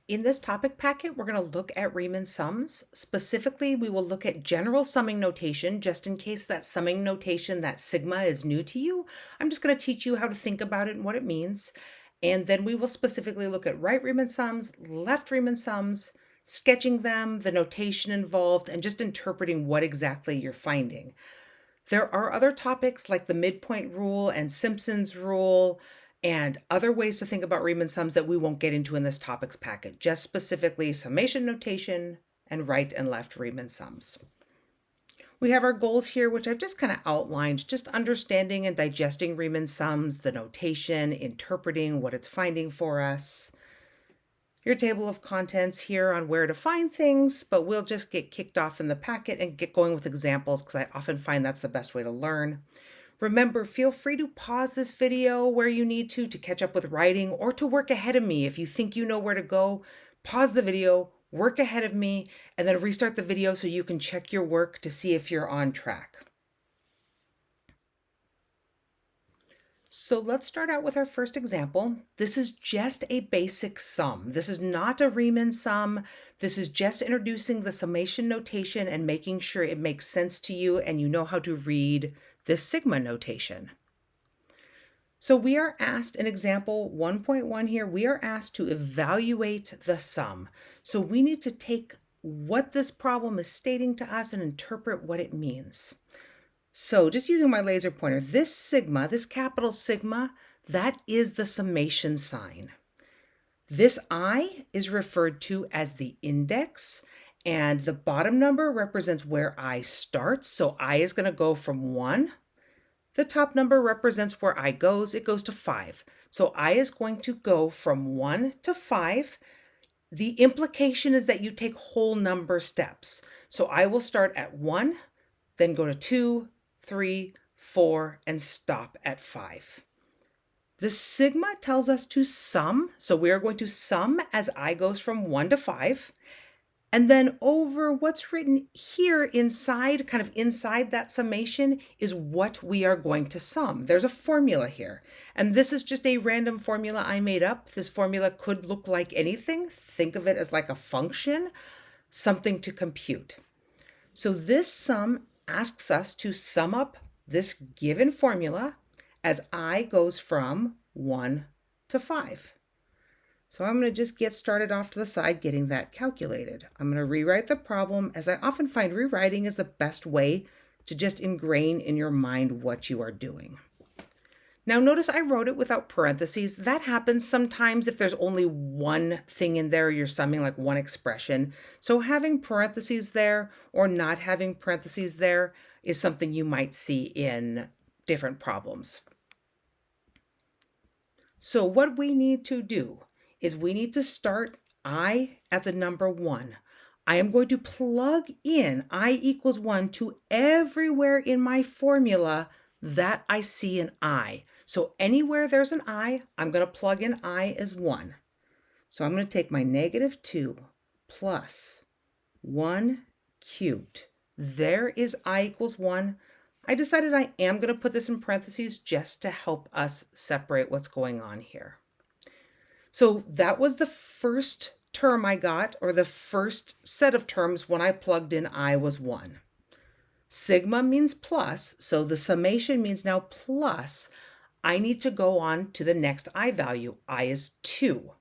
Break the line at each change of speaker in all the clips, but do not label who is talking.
In this topic packet, we're going to look at Riemann sums. Specifically, we will look at general summing notation, just in case that summing notation, that sigma, is new to you. I'm just going to teach you how to think about it and what it means. And then we will specifically look at right Riemann sums, left Riemann sums, sketching them, the notation involved, and just interpreting what exactly you're finding. There are other topics like the midpoint rule and Simpson's rule and other ways to think about Riemann sums that we won't get into in this topics packet, just specifically summation notation and right and left Riemann sums. We have our goals here, which I've just kind of outlined, just understanding and digesting Riemann sums, the notation, interpreting what it's finding for us. Your table of contents here on where to find things, but we'll just get kicked off in the packet and get going with examples because I often find that's the best way to learn. Remember, feel free to pause this video where you need to catch up with writing or to work ahead of me. If you think you know where to go, pause the video, work ahead of me, and then restart the video so you can check your work to see if you're on track. So let's start out with our first example. This is just a basic sum. This is not a Riemann sum. This is just introducing the summation notation and making sure it makes sense to you and you know how to read this sigma notation. So we are asked in example 1.1 here, we are asked to evaluate the sum. So we need to take what this problem is stating to us and interpret what it means. So just using my laser pointer, this sigma, this capital sigma, that is the summation sign. This I is referred to as the index, and the bottom number represents where I starts. So I is going to go from 1. The top number represents where I goes. It goes to 5. So I is going to go from 1 to 5. The implication is that you take whole number steps. So I will start at 1, then go to 2, 3, 4, and stop at 5. The sigma tells us to sum, so we are going to sum as I goes from 1 to 5. And then over what's written here inside, kind of inside that summation, is what we are going to sum. There's a formula here. And this is just a random formula I made up. This formula could look like anything. Think of it as like a function, something to compute. So this sum asks us to sum up this given formula as I goes from 1 to 5. So I'm going to just get started off to the side getting that calculated. I'm going to rewrite the problem, as I often find rewriting is the best way to just ingrain in your mind what you are doing. Now notice I wrote it without parentheses. That happens sometimes if there's only one thing in there, you're summing like one expression. So having parentheses there or not having parentheses there is something you might see in different problems. So what we need to do is we need to start I at the number 1. I am going to plug in I equals 1 to everywhere in my formula that I see an I. So anywhere there's an I, I'm going to plug in I as 1. So I'm going to take my negative 2 plus 1 cubed. There is I equals 1. I decided I am going to put this in parentheses just to help us separate what's going on here. So that was the first term I got, or the first set of terms when I plugged in I was 1. Sigma means plus, so the summation means now plus. I need to go on to the next I value. I is 2.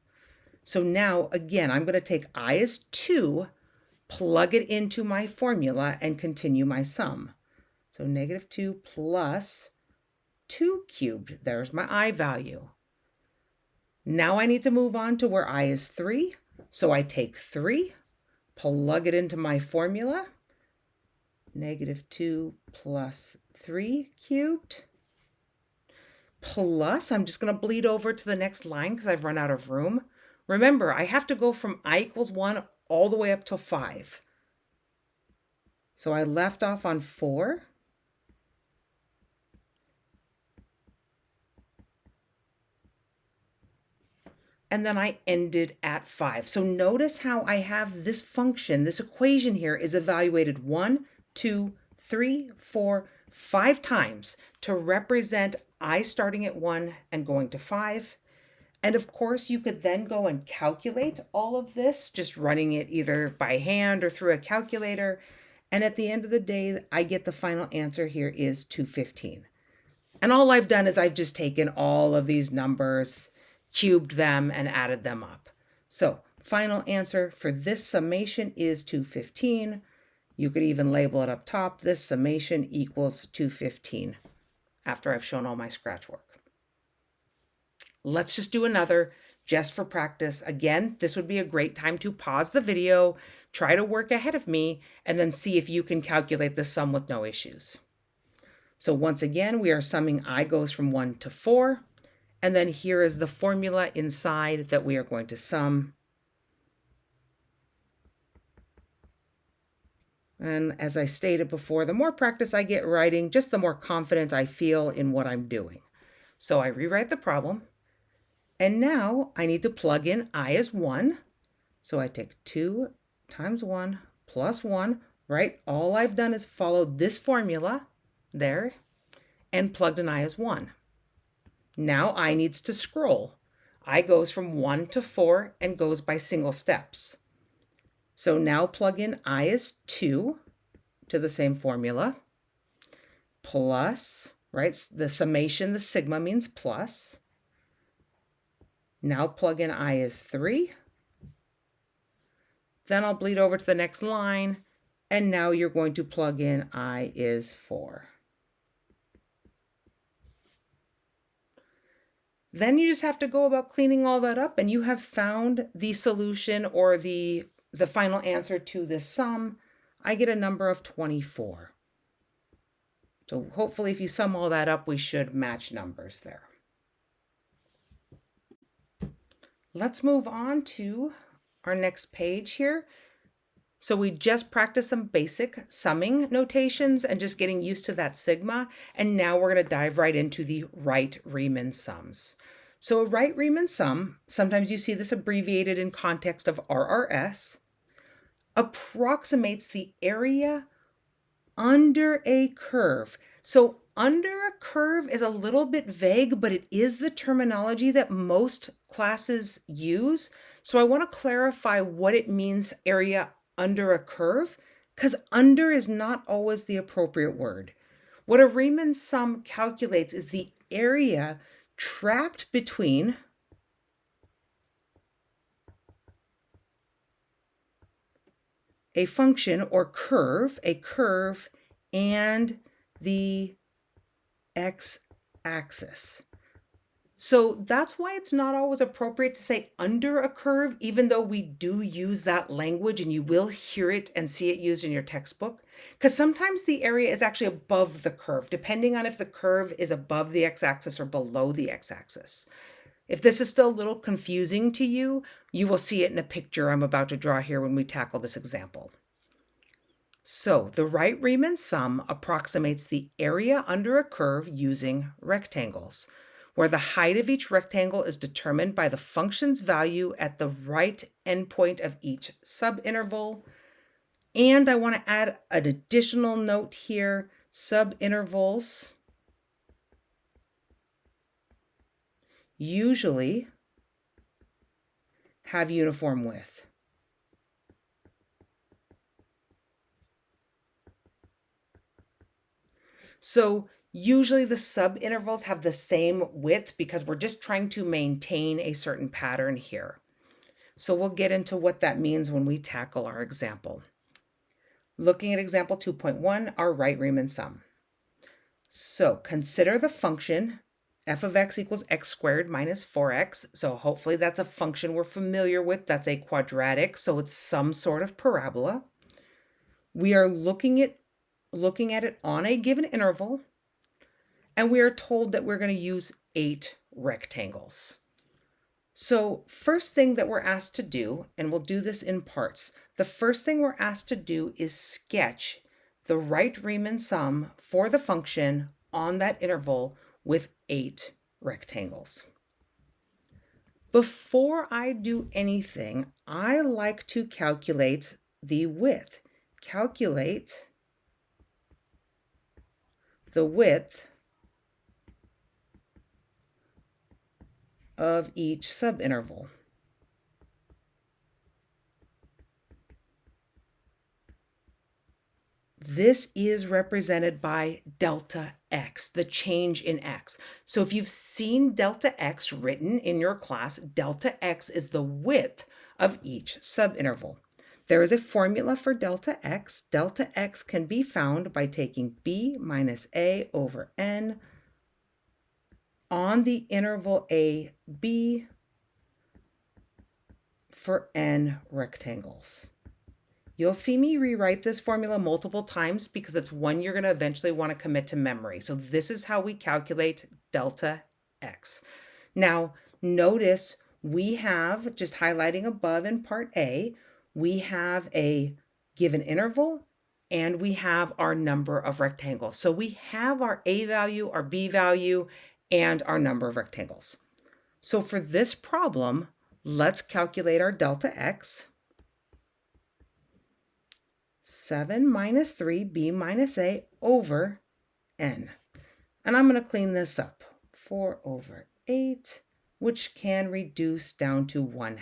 So now, again, I'm going to take I is 2, plug it into my formula, and continue my sum. So negative 2 plus 2 cubed. There's my I value. Now I need to move on to where I is 3. So I take 3, plug it into my formula. Negative 2 plus 3 cubed. Plus, I'm just going to bleed over to the next line because I've run out of room. Remember, I have to go from I equals 1 all the way up to 5. So I left off on 4. And then I ended at 5. So notice how I have this function, this equation here is evaluated 1, 2, 3, 4, 5 times to represent I starting at 1 and going to 5. And of course, you could then go and calculate all of this, just running it either by hand or through a calculator. And at the end of the day, I get the final answer here is 215. And all I've done is I've just taken all of these numbers, cubed them, and added them up. So final answer for this summation is 215. You could even label it up top. This summation equals 215 after I've shown all my scratch work. Let's just do another just for practice. Again, this would be a great time to pause the video, try to work ahead of me, and then see if you can calculate the sum with no issues. So once again, we are summing I goes from 1 to 4, and then here is the formula inside that we are going to sum. And as I stated before, the more practice I get writing, just the more confident I feel in what I'm doing. So I rewrite the problem. And now I need to plug in I as 1. So I take 2 times 1 plus 1, right? All I've done is followed this formula there and plugged in I as 1. Now I needs to scroll. I goes from 1 to 4 and goes by single steps. So now plug in I as 2 to the same formula, plus, right? The summation, the sigma means plus. Now plug in I as 3. Then I'll bleed over to the next line, and now you're going to plug in I is 4. Then you just have to go about cleaning all that up, and you have found the solution or the final answer to this sum. I get a number of 24. So hopefully if you sum all that up, we should match numbers there. Let's move on to our next page here. So we just practiced some basic summing notations and just getting used to that sigma. And now we're going to dive right into the right Riemann sums. So a right Riemann sum, sometimes you see this abbreviated in context of RRS, approximates the area under a curve. So under a curve is a little bit vague, but it is the terminology that most classes use. So I want to clarify what it means, area under a curve, because under is not always the appropriate word. What a Riemann sum calculates is the area trapped between a function or curve, and the x-axis. So that's why it's not always appropriate to say under a curve, even though we do use that language and you will hear it and see it used in your textbook, because sometimes the area is actually above the curve, depending on if the curve is above the x-axis or below the x-axis. If this is still a little confusing to you, you will see it in a picture I'm about to draw here when we tackle this example. So the right Riemann sum approximates the area under a curve using rectangles, where the height of each rectangle is determined by the function's value at the right endpoint of each subinterval. And I want to add an additional note here. Subintervals usually have uniform width. So usually the subintervals have the same width because we're just trying to maintain a certain pattern here. So we'll get into what that means when we tackle our example. Looking at example 2.1, our right Riemann sum. So consider the function f of x equals x squared minus 4x. So hopefully that's a function we're familiar with. That's a quadratic, so it's some sort of parabola. We are looking at it on a given interval, and we are told that we're going to use 8 rectangles. So first thing that we're asked to do, and we'll do this in parts, the first thing we're asked to do is sketch the right Riemann sum for the function on that interval with 8 rectangles. Before I do anything, I like to calculate the width. Calculate the width of each subinterval. This is represented by delta x, the change in x. So if you've seen delta x written in your class, delta x is the width of each subinterval. There is a formula for delta x. Delta x can be found by taking b minus a over n on the interval a, b for n rectangles. You'll see me rewrite this formula multiple times because it's one you're going to eventually want to commit to memory. So this is how we calculate delta x. Now, notice we have, just highlighting above in part A, we have a given interval and we have our number of rectangles. So we have our A value, our B value, and our number of rectangles. So for this problem, let's calculate our delta x. 7 minus 3b minus a over n. And I'm going to clean this up. 4 over 8, which can reduce down to 1/2.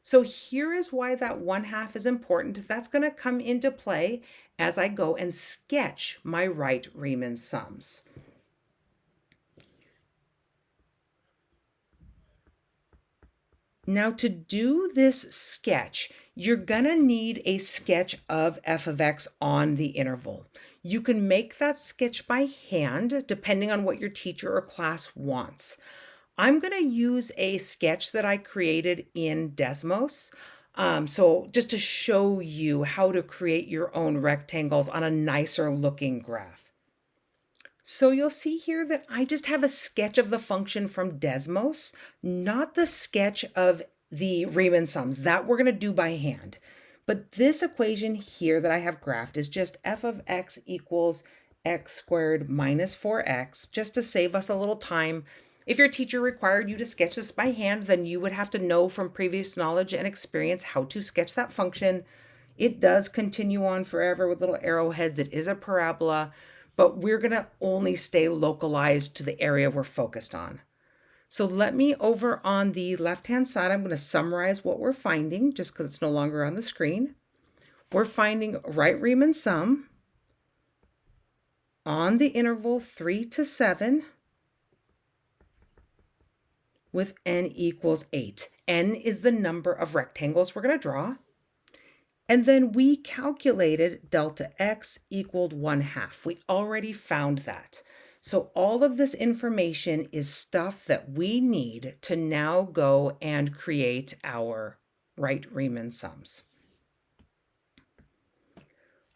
So here is why that 1/2 is important. That's going to come into play as I go and sketch my right Riemann sums. Now to do this sketch, you're gonna need a sketch of f of x on the interval. You can make that sketch by hand, depending on what your teacher or class wants. I'm gonna use a sketch that I created in Desmos. So just to show you how to create your own rectangles on a nicer looking graph. So you'll see here that I just have a sketch of the function from Desmos, not the sketch of the Riemann sums. That we're going to do by hand. But this equation here that I have graphed is just f of x equals x squared minus 4x, just to save us a little time. If your teacher required you to sketch this by hand, then you would have to know from previous knowledge and experience how to sketch that function. It does continue on forever with little arrowheads. It is a parabola, but we're going to only stay localized to the area we're focused on. So let me, over on the left-hand side, I'm going to summarize what we're finding, just because it's no longer on the screen. We're finding right Riemann sum on the interval 3 to 7 with n equals 8. N is the number of rectangles we're going to draw. And then we calculated delta x equaled 1/2. We already found that. So all of this information is stuff that we need to now go and create our right Riemann sums.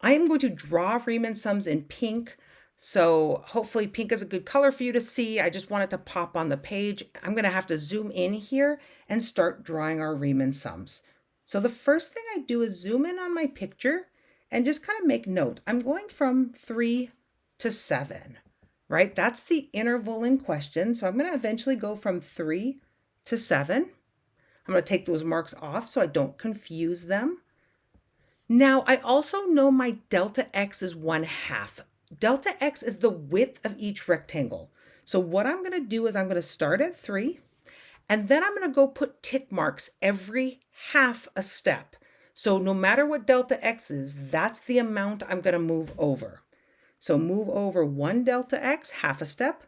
I am going to draw Riemann sums in pink. So hopefully pink is a good color for you to see. I just want it to pop on the page. I'm going to have to zoom in here and start drawing our Riemann sums. So the first thing I do is zoom in on my picture and just kind of make note. I'm going from 3 to 7, right? That's the interval in question. So I'm going to eventually go from 3 to 7. I'm going to take those marks off so I don't confuse them. Now, I also know my delta x is 1/2. Delta x is the width of each rectangle. So what I'm going to do is I'm going to start at 3. And then I'm going to go put tick marks every half a step. So no matter what delta x is, that's the amount I'm going to move over. So move over 1 delta x, half a step,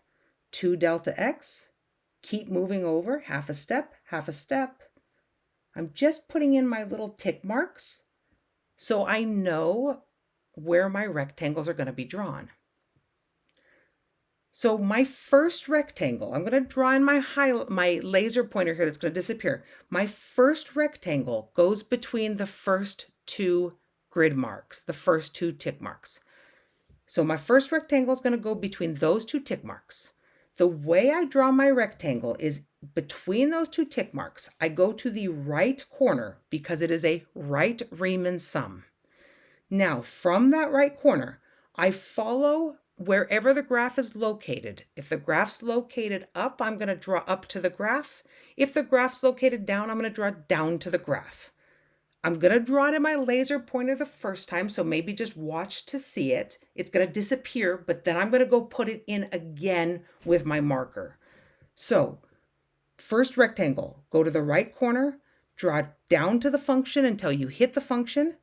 2 delta x, keep moving over, half a step, half a step. I'm just putting in my little tick marks so I know where my rectangles are going to be drawn. So my first rectangle, I'm going to draw in my laser pointer here that's going to disappear. My first rectangle goes between the first 2 grid marks, the first 2 tick marks. So my first rectangle is going to go between those 2 tick marks. The way I draw my rectangle is between those 2 tick marks, I go to the right corner because it is a right Riemann sum. Now, from that right corner, I follow wherever the graph is located. If the graph's located up, I'm going to draw up to the graph. If the graph's located down, I'm going to draw down to the graph. I'm going to draw it in my laser pointer the first time, so maybe just watch to see it. It's going to disappear, but then I'm going to go put it in again with my marker. So first rectangle, go to the right corner, draw down to the function until you hit the function,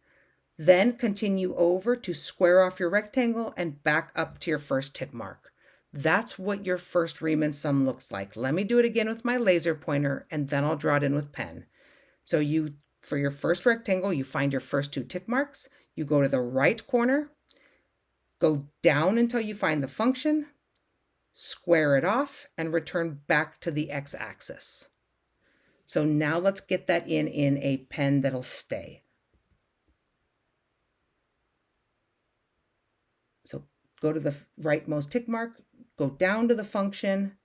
then continue over to square off your rectangle and back up to your first tick mark. That's what your first Riemann sum looks like. Let me do it again with my laser pointer and then I'll draw it in with pen. So for your first rectangle, you find your first two tick marks, you go to the right corner, go down until you find the function, square it off, and return back to the x-axis. So now let's get that in a pen that'll stay. So go to the rightmost tick mark, go down to the function,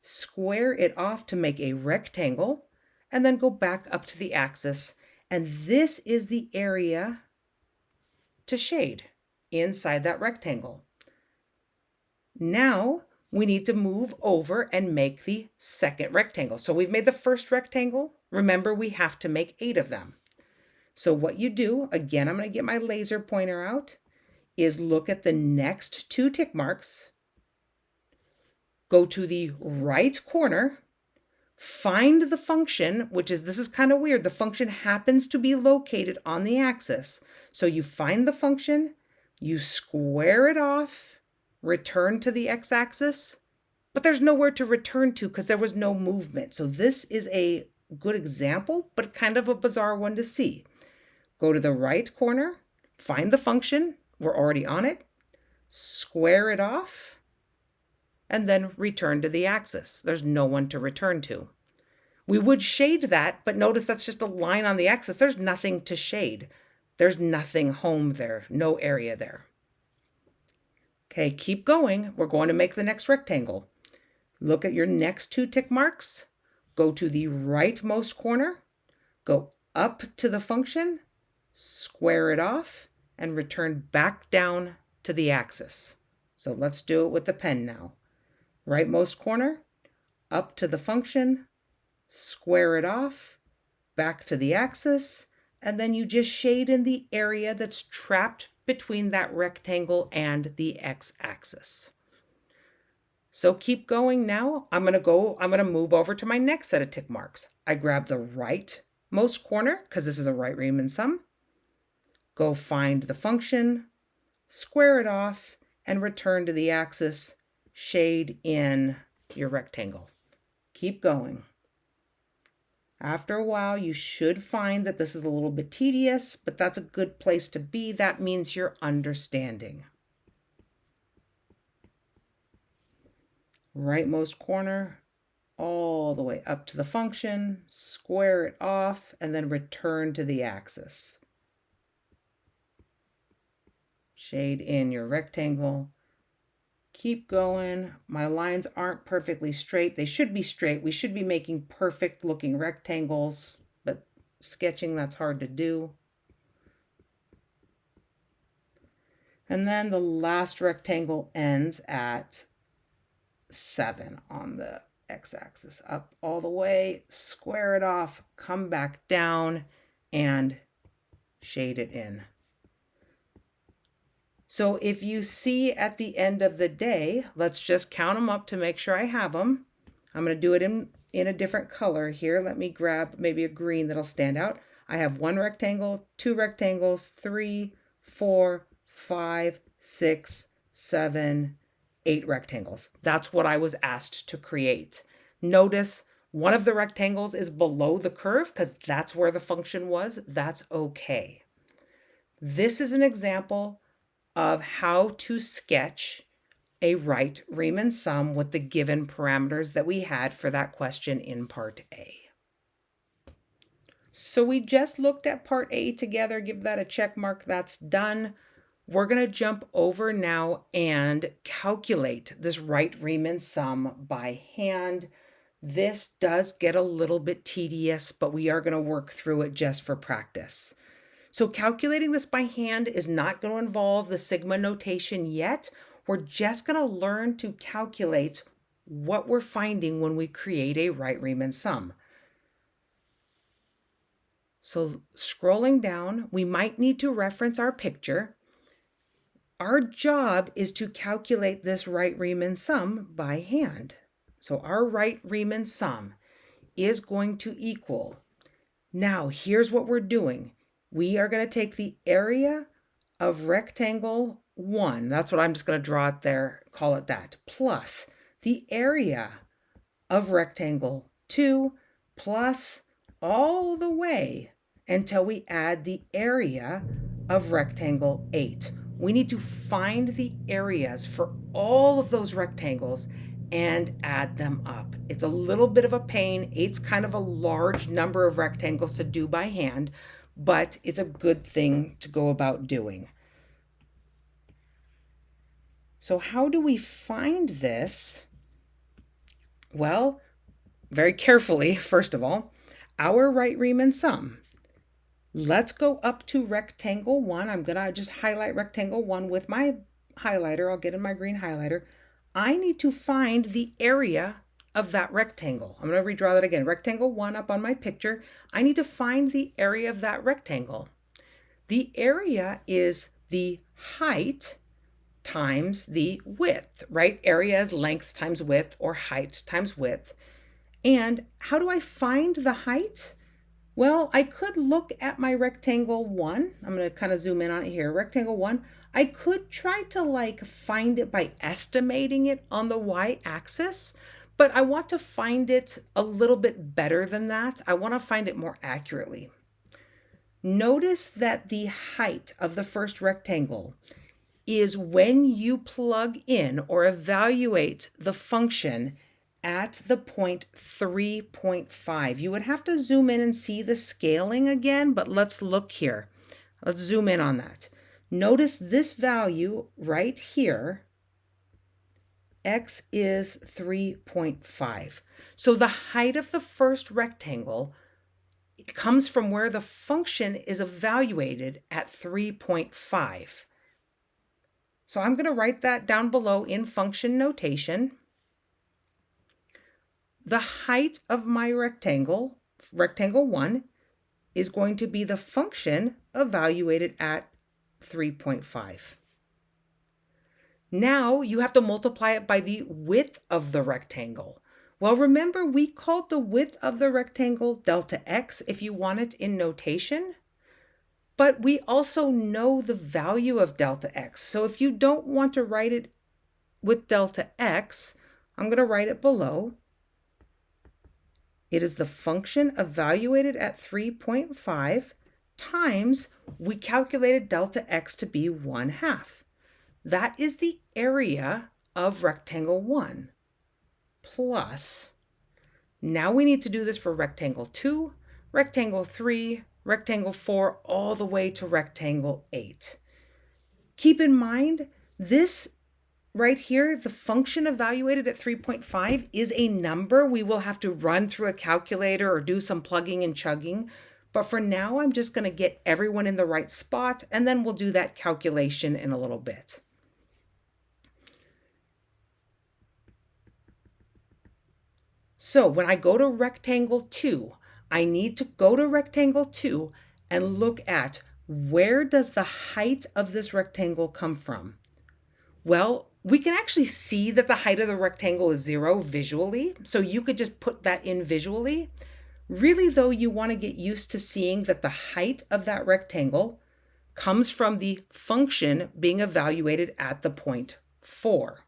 square it off to make a rectangle, and then go back up to the axis. And this is the area to shade inside that rectangle. Now we need to move over and make the second rectangle. So we've made the first rectangle. Remember, we have to make 8 of them. So what you do, again, I'm going to get my laser pointer out, is look at the next 2 tick marks, go to the right corner, find the function, this is kind of weird. The function happens to be located on the axis. So you find the function, you square it off, return to the x-axis, but there's nowhere to return to because there was no movement. So this is a good example, but kind of a bizarre one to see. Go to the right corner, find the function, we're already on it, square it off, and then return to the axis. There's no one to return to. We would shade that, but notice that's just a line on the axis. There's nothing to shade. There's nothing home there, no area there. Okay, keep going. We're going to make the next rectangle. Look at your next 2 tick marks. Go to the rightmost corner, go up to the function, square it off, and return back down to the axis. So let's do it with the pen now. Rightmost corner, up to the function, square it off, back to the axis, and then you just shade in the area that's trapped between that rectangle and the x-axis. So keep going now. I'm going to move over to my next set of tick marks. I grab the rightmost corner because this is a right Riemann sum. Go find the function, square it off, and return to the axis. Shade in your rectangle. Keep going. After a while, you should find that this is a little bit tedious, but that's a good place to be. That means you're understanding. Rightmost corner, all the way up to the function, square it off, and then return to the axis. Shade in your rectangle. Keep going. My lines aren't perfectly straight. They should be straight. We should be making perfect looking rectangles, but sketching, that's hard to do. And then the last rectangle ends at 7 on the x-axis. Up all the way, square it off, come back down, and shade it in. So if you see at the end of the day, let's just count them up to make sure I have them. I'm going to do it in a different color here. Let me grab maybe a green that'll stand out. I have 1 rectangle, 2 rectangles, 3, 4, 5, 6, 7, 8 rectangles. That's what I was asked to create. Notice one of the rectangles is below the curve because that's where the function was. That's okay. This is an example of how to sketch a right Riemann sum with the given parameters that we had for that question in part A. So we just looked at part A together. Give that a check mark. That's done. We're going to jump over now and calculate this right Riemann sum by hand. This does get a little bit tedious, but we are going to work through it just for practice. So calculating this by hand is not going to involve the sigma notation yet. We're just going to learn to calculate what we're finding when we create a right Riemann sum. So scrolling down, we might need to reference our picture. Our job is to calculate this right Riemann sum by hand. So our right Riemann sum is going to equal. Now, here's what we're doing. We are going to take the area of rectangle 1, that's what I'm just going to draw it there, call it that, plus the area of rectangle 2, plus all the way until we add the area of rectangle 8. We need to find the areas for all of those rectangles and add them up. It's a little bit of a pain. 8's kind of a large number of rectangles to do by hand, but it's a good thing to go about doing. So how do we find this? Well, very carefully, first of all, our right Riemann sum. Let's go up to rectangle 1. I'm going to just highlight rectangle 1 with my highlighter. I'll get in my green highlighter. I need to find the area of that rectangle. I'm going to redraw that again. Rectangle 1 up on my picture. I need to find the area of that rectangle. The area is the height times the width, right? Area is length times width, or height times width. And how do I find the height? Well, I could look at my rectangle 1. I'm going to kind of zoom in on it here. Rectangle 1. I could try to find it by estimating it on the y-axis, but I want to find it a little bit better than that. I want to find it more accurately. Notice that the height of the first rectangle is when you plug in or evaluate the function at the point 3.5. You would have to zoom in and see the scaling again, but let's look here. Let's zoom in on that. Notice this value right here, x is 3.5. So the height of the first rectangle comes from where the function is evaluated at 3.5. So I'm going to write that down below in function notation. The height of my rectangle 1, is going to be the function evaluated at 3.5. Now you have to multiply it by the width of the rectangle. Well, remember we called the width of the rectangle delta x if you want it in notation, but we also know the value of delta x. So if you don't want to write it with delta x, I'm going to write it below. It is the function evaluated at 3.5 times, we calculated delta x to be 1/2. That is the area of rectangle 1 plus, now we need to do this for rectangle 2, rectangle 3, rectangle 4, all the way to rectangle 8. Keep in mind, this right here, the function evaluated at 3.5 is a number we will have to run through a calculator or do some plugging and chugging. But for now, I'm just going to get everyone in the right spot, and then we'll do that calculation in a little bit. So when I go to rectangle 2, I need to go to rectangle 2 and look at where does the height of this rectangle come from? Well, we can actually see that the height of the rectangle is 0 visually, so you could just put that in visually. Really, though, you want to get used to seeing that the height of that rectangle comes from the function being evaluated at the point 4.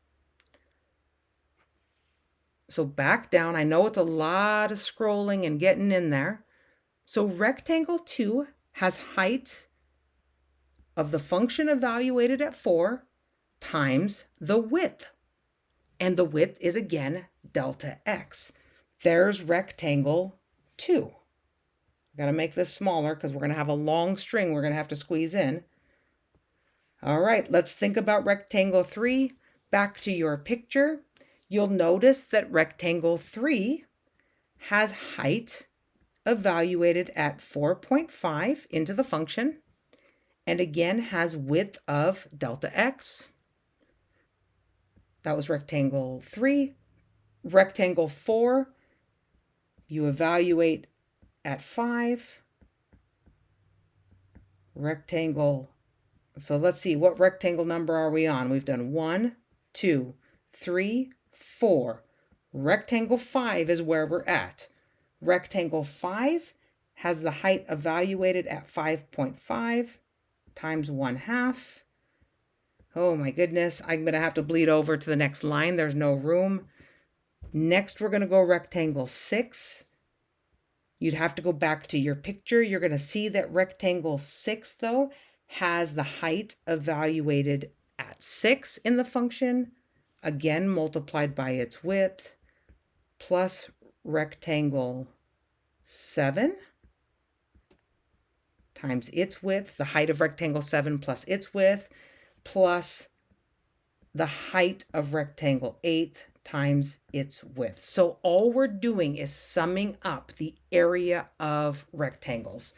So back down, I know it's a lot of scrolling and getting in there. So rectangle 2 has height of the function evaluated at 4 times the width. And the width is again delta x. There's rectangle 2. Got to make this smaller because we're going to have a long string we're going to have to squeeze in. All right, let's think about rectangle 3. Back to your picture. You'll notice that rectangle 3 has height evaluated at 4.5 into the function, and again has width of delta x. That was rectangle 3. Rectangle 4, you evaluate at 5. Rectangle, so let's see, what rectangle number are we on? We've done 1, 2, 3, 4. Rectangle 5 is where we're at. Rectangle 5 has the height evaluated at 5.5 times 1/2. Oh my goodness, I'm going to have to bleed over to the next line. There's no room. Next, we're going to go rectangle 6. You'd have to go back to your picture. You're going to see that rectangle 6, though, has the height evaluated at 6 in the function, again multiplied by its width, plus rectangle 7 times its width, the height of rectangle 7 plus its width, plus the height of rectangle 8 times its width. So all we're doing is summing up the area of rectangles.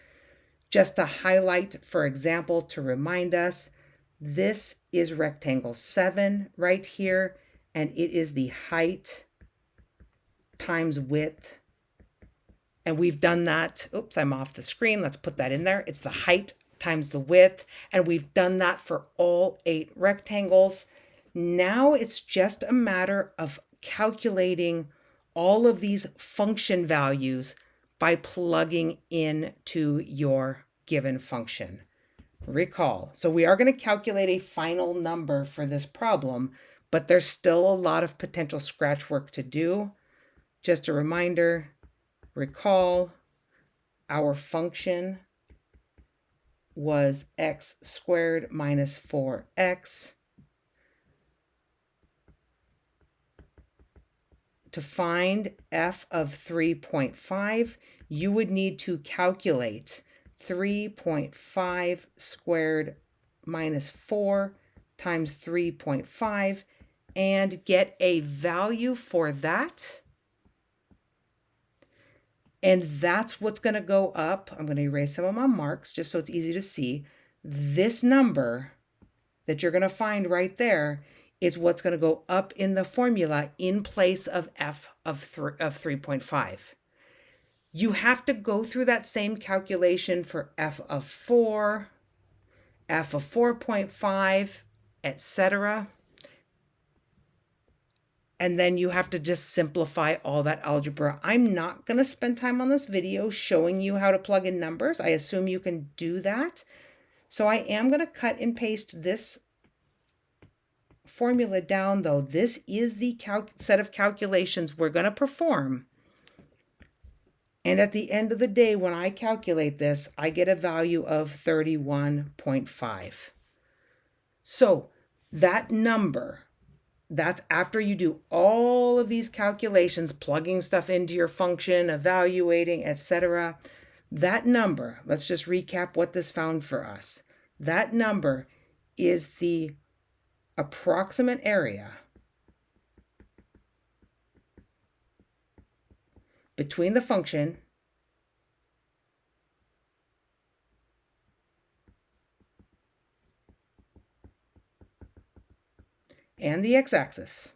Just to highlight, for example, to remind us, this is rectangle 7 right here, and it is the height times width. And we've done that. Oops, I'm off the screen. Let's put that in there. It's the height times the width, and we've done that for all 8 rectangles. Now it's just a matter of calculating all of these function values by plugging into your given function. Recall, so we are going to calculate a final number for this problem, but there's still a lot of potential scratch work to do. Just a reminder, recall, our function was x squared minus 4x. To find f of 3.5, you would need to calculate 3.5 squared minus 4 times 3.5 and get a value for that. And that's what's going to go up. I'm going to erase some of my marks just so it's easy to see. This number that you're going to find right there is what's going to go up in the formula in place of f of 3.5. You have to go through that same calculation for f of 4, f of 4.5, etc. And then you have to just simplify all that algebra. I'm not going to spend time on this video showing you how to plug in numbers. I assume you can do that. So I am going to cut and paste this formula down, though. This is the set of calculations we're going to perform. And at the end of the day, when I calculate this, I get a value of 31.5. So that number, that's after you do all of these calculations, plugging stuff into your function, evaluating, etc. That number, let's just recap what this found for us. That number is the approximate area between the function and the x-axis.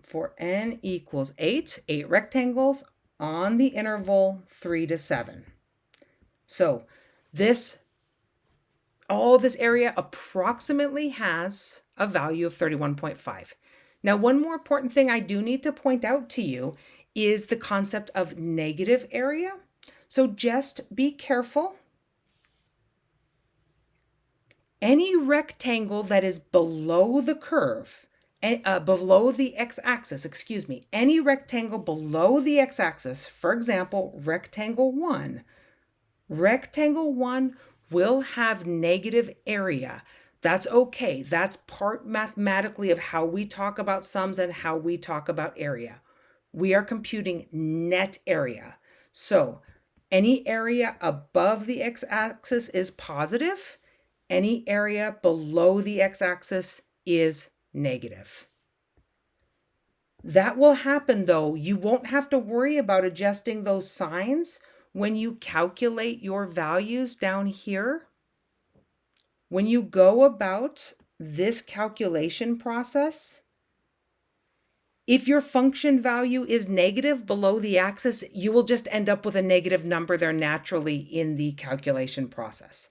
For n equals 8 rectangles on the interval 3 to 7. So all this area approximately has a value of 31.5. Now, one more important thing I do need to point out to you is the concept of negative area. So just be careful. Any rectangle that is below the curve, below the x-axis, any rectangle below the x-axis, for example, rectangle 1 will have negative area. That's okay. That's part mathematically of how we talk about sums and how we talk about area. We are computing net area. So any area above the x-axis is positive. Any area below the x-axis is negative. That will happen, though. You won't have to worry about adjusting those signs when you calculate your values down here. When you go about this calculation process, if your function value is negative below the axis, you will just end up with a negative number there naturally in the calculation process.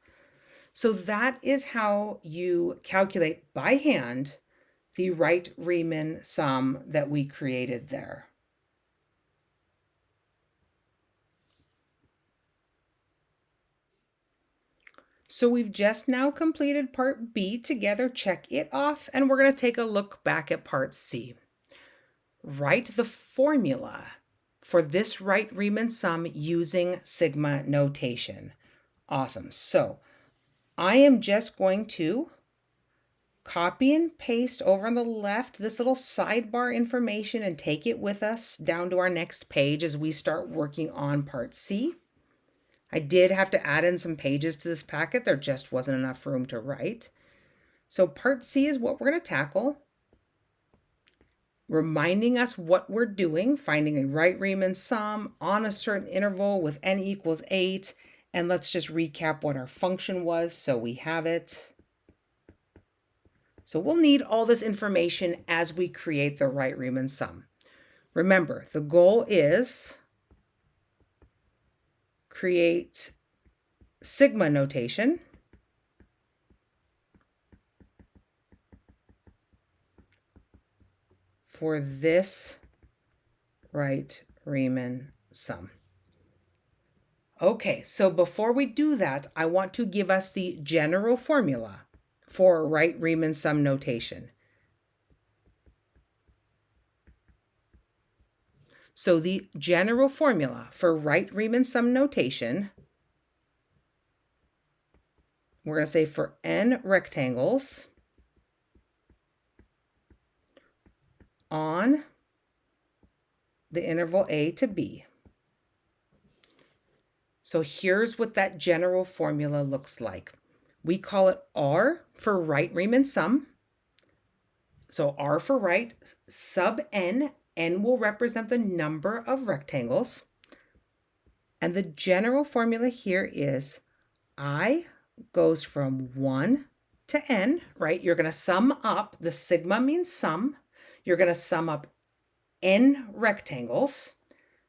So that is how you calculate by hand the right Riemann sum that we created there. So we've just now completed part B together. Check it off, and we're going to take a look back at part C. Write the formula for this right Riemann sum using sigma notation. Awesome. So I am just going to copy and paste over on the left this little sidebar information and take it with us down to our next page as we start working on part C. I did have to add in some pages to this packet. There just wasn't enough room to write. So part C is what we're going to tackle. Reminding us what we're doing, finding a right Riemann sum on a certain interval with n equals 8. And let's just recap what our function was so we have it. So we'll need all this information as we create the right Riemann sum. Remember, the goal is create sigma notation for this right Riemann sum. Okay, so before we do that, I want to give us the general formula for right Riemann sum notation. So the general formula for right Riemann sum notation, we're going to say for n rectangles on the interval a to b. So here's what that general formula looks like. We call it R for right Riemann sum. So R for right, sub n, n will represent the number of rectangles. And the general formula here is I goes from 1 to n, right? You're going to sum up, the sigma means sum. You're going to sum up n rectangles.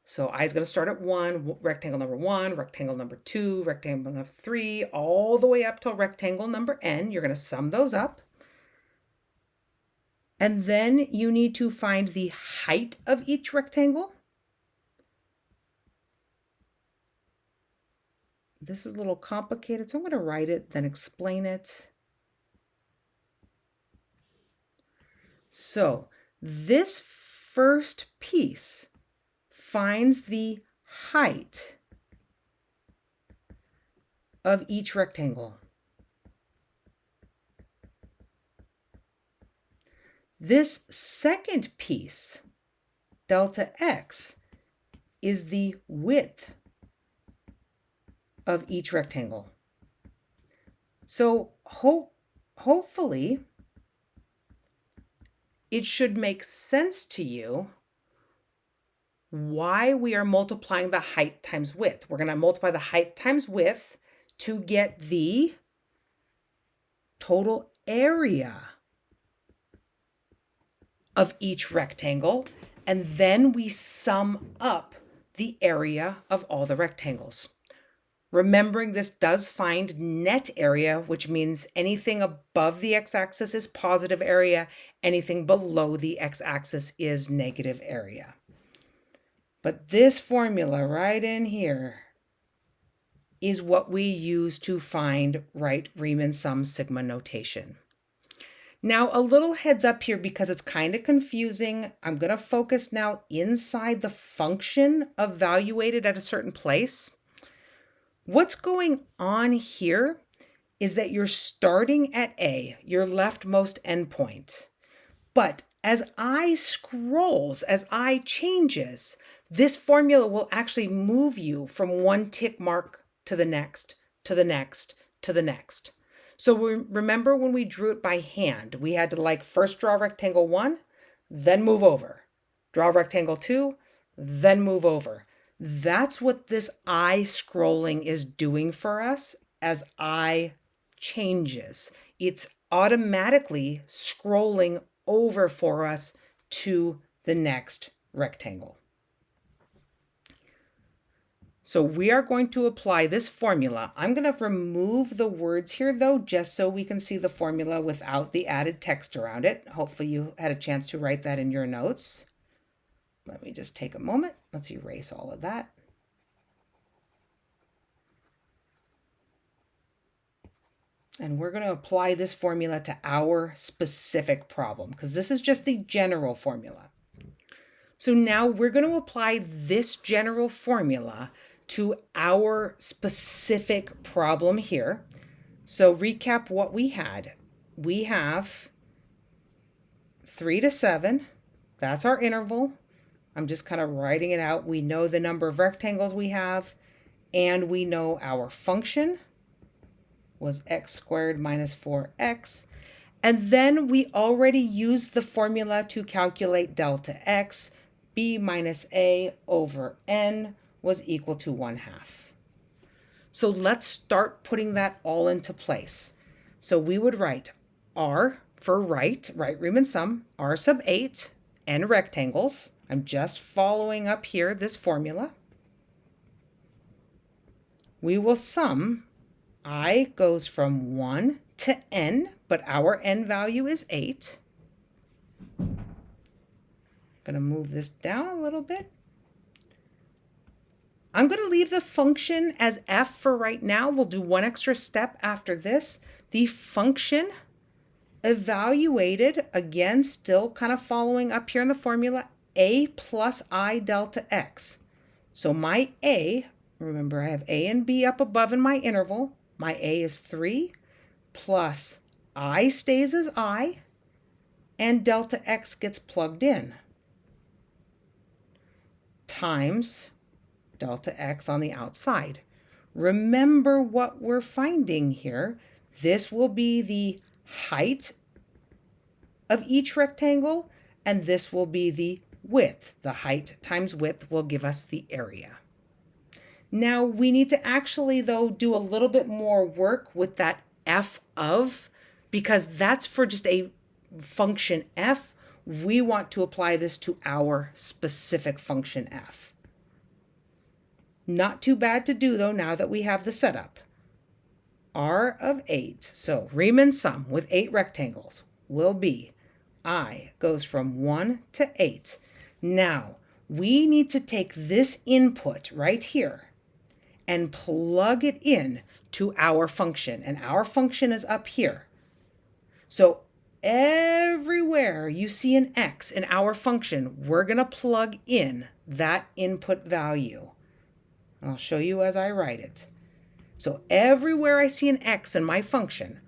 So I is going to start at 1, rectangle number 1, rectangle number 2, rectangle number 3, all the way up till rectangle number n. You're going to sum those up. And then you need to find the height of each rectangle. This is a little complicated, so I'm going to write it, then explain it. So this first piece finds the height of each rectangle. This second piece, delta x, is the width of each rectangle. So hopefully it should make sense to you why we are multiplying the height times width. We're going to multiply the height times width to get the total area of each rectangle, and then we sum up the area of all the rectangles. Remembering this does find net area, which means anything above the x-axis is positive area, anything below the x-axis is negative area. But this formula right in here is what we use to find right Riemann sum sigma notation. Now, a little heads up here because it's kind of confusing. I'm going to focus now inside the function evaluated at a certain place. What's going on here is that you're starting at A, your leftmost endpoint. But as I scrolls, as I changes, this formula will actually move you from one tick mark to the next, to the next, to the next. So remember when we drew it by hand, we had to first draw rectangle 1, then move over. Draw rectangle 2, then move over. That's what this eye scrolling is doing for us as I changes. It's automatically scrolling over for us to the next rectangle. So we are going to apply this formula. I'm going to remove the words here though, just so we can see the formula without the added text around it. Hopefully you had a chance to write that in your notes. Let me just take a moment. Let's erase all of that. And we're going to apply this formula to our specific problem because this is just the general formula. So now we're going to apply this general formula to our specific problem here. So recap what we had. We have 3 to 7. That's our interval. I'm just kind of writing it out. We know the number of rectangles we have, and we know our function was x squared minus 4x. And then we already used the formula to calculate delta x. B minus a over n was equal to 1/2. So let's start putting that all into place. So we would write R for right Riemann sum, R sub 8, n rectangles. I'm just following up here this formula. We will sum, I goes from 1 to n, but our n value is 8. Going to move this down a little bit. I'm going to leave the function as f for right now. We'll do one extra step after this. The function evaluated, again, still kind of following up here in the formula, a plus I delta x. So my a, remember I have a and b up above in my interval. My a is 3 plus I stays as I, and delta x gets plugged in, times delta x on the outside. Remember what we're finding here. This will be the height of each rectangle, and this will be the width. The height times width will give us the area. Now we need to actually, though, do a little bit more work with that f of, because that's for just a function f. We want to apply this to our specific function f. Not too bad to do, though, now that we have the setup. R of 8, so Riemann sum with 8 rectangles will be I goes from 1 to 8. Now, we need to take this input right here and plug it in to our function, and our function is up here. So everywhere you see an x in our function, we're going to plug in that input value. I'll show you as I write it. So everywhere I see an x in my function,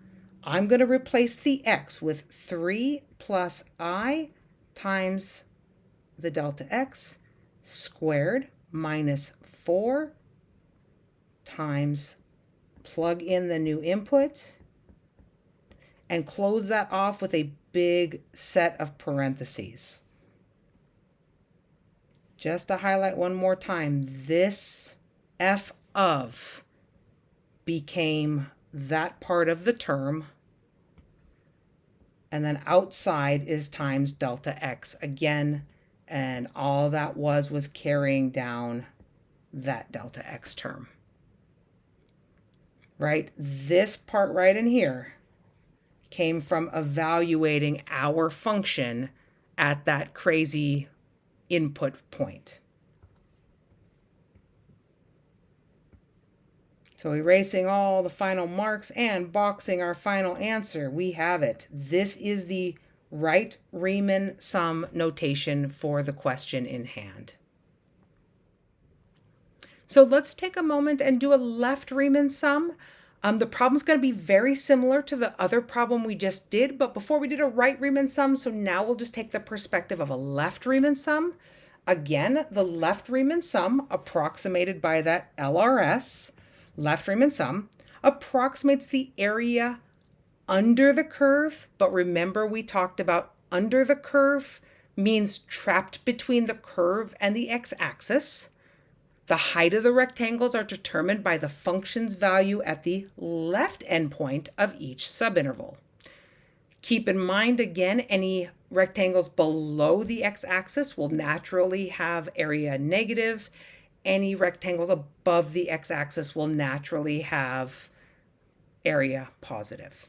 I'm going to replace the x with 3 plus I times the delta x squared minus 4 times, plug in the new input, and close that off with a big set of parentheses. Just to highlight one more time, this f of became that part of the term, and then outside is times delta x again, and all that was carrying down that delta x term. Right? This part right in here came from evaluating our function at that crazy input point. So erasing all the final marks and boxing our final answer, we have it. This is the right Riemann sum notation for the question in hand. So let's take a moment and do a left Riemann sum. The problem's going to be very similar to the other problem we just did, but before we did a right Riemann sum, so now we'll just take the perspective of a left Riemann sum. Again, the left Riemann sum, approximated by that LRS, left Riemann sum, approximates the area under the curve, but remember we talked about under the curve means trapped between the curve and the x-axis. The height of the rectangles are determined by the function's value at the left endpoint of each subinterval. Keep in mind, again, any rectangles below the x-axis will naturally have area negative. any rectangles above the x-axis will naturally have area positive.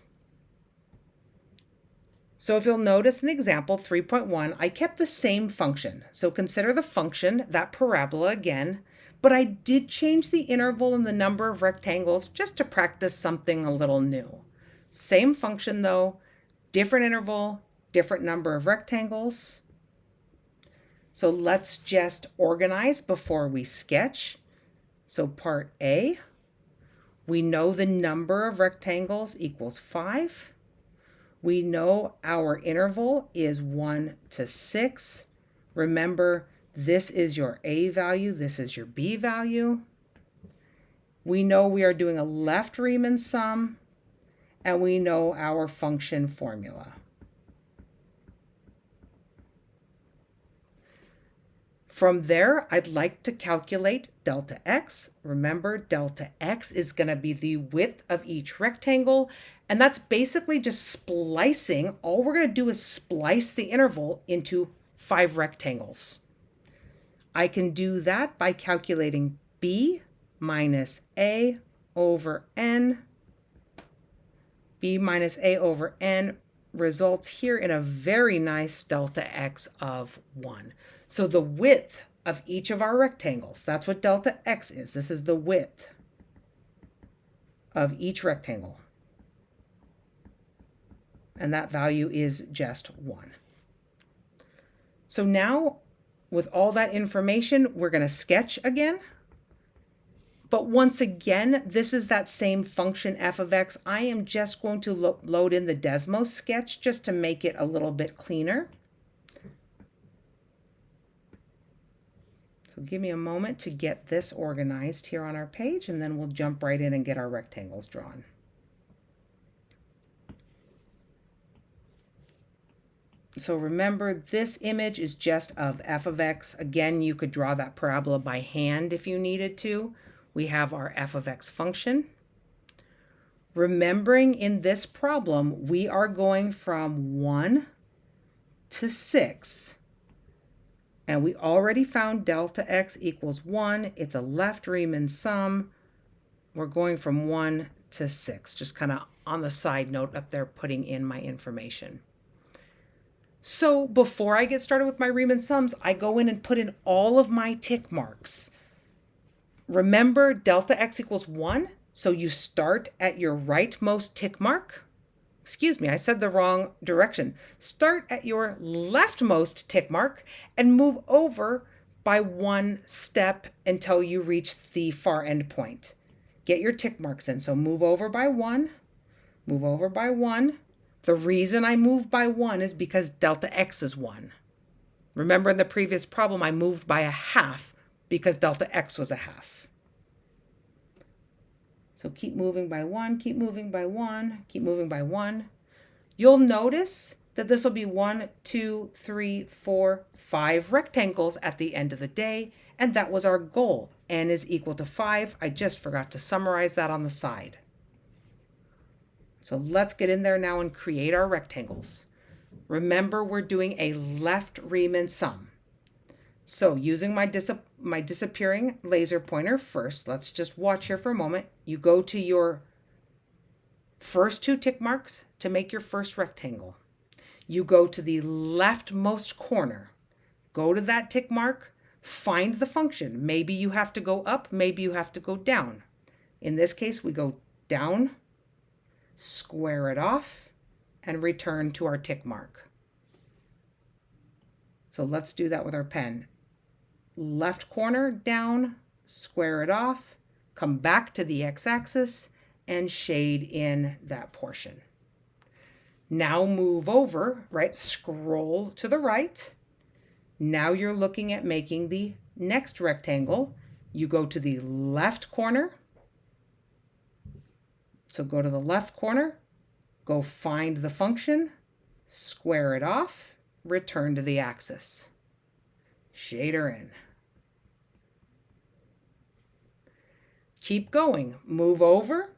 So if you'll notice in the example 3.1, I kept the same function. So consider the function, that parabola again, but I did change the interval and the number of rectangles just to practice something a little new. Same function though, different interval, different number of rectangles. So let's just organize before we sketch. So part A, we know the number of rectangles equals 5. We know our interval is 1 to 6. Remember, this is your A value, this is your B value. We know we are doing a left Riemann sum, and we know our function formula. From there, I'd like to calculate delta x. Remember, delta x is going to be the width of each rectangle, and that's basically just splicing. All we're going to do is splice the interval into 5 rectangles. I can do that by calculating b minus a over n. b minus a over n results here in a very nice delta x of 1. So the width of each of our rectangles, that's what delta x is. This is the width of each rectangle. And that value is just 1. So now, with all that information, we're going to sketch again. But once again, this is that same function f of x. I am just going to load in the Desmos sketch just to make it a little bit cleaner. So give me a moment to get this organized here on our page, and then we'll jump right in and get our rectangles drawn. So remember, this image is just of f of x. Again, you could draw that parabola by hand if you needed to. We have our f of x function. Remembering in this problem, we are going from 1 to 6. And we already found delta x equals 1. It's a left Riemann sum. We're going from 1 to 6. Just kind of on the side note up there, putting in my information. So before I get started with my Riemann sums, I go in and put in all of my tick marks. Remember, delta x equals 1. So you start at your rightmost tick mark. Excuse me, I said the wrong direction. Start at your leftmost tick mark and move over by 1 step until you reach the far end point. Get your tick marks in. So move over by 1, move over by 1. The reason I move by 1 is because delta x is 1. Remember in the previous problem, I moved by a half because delta x was a half. So keep moving by 1, keep moving by 1, keep moving by 1. You'll notice that this will be 1, 2, 3, 4, 5 rectangles at the end of the day, and that was our goal. N is equal to 5. I just forgot to summarize that on the side. So let's get in there now and create our rectangles. Remember, we're doing a left Riemann sum. So using my disappearing laser pointer first, let's just watch here for a moment. You go to your first 2 tick marks to make your first rectangle. You go to the leftmost corner. Go to that tick mark, find the function. Maybe you have to go up, maybe you have to go down. In this case, we go down, square it off, and return to our tick mark. So let's do that with our pen. Left corner down, square it off, come back to the x-axis, and shade in that portion. Now move over, right? Scroll to the right. Now you're looking at making the next rectangle. You go to the left corner. So go to the left corner, go find the function, square it off, return to the axis. Shader in. Keep going. Move over,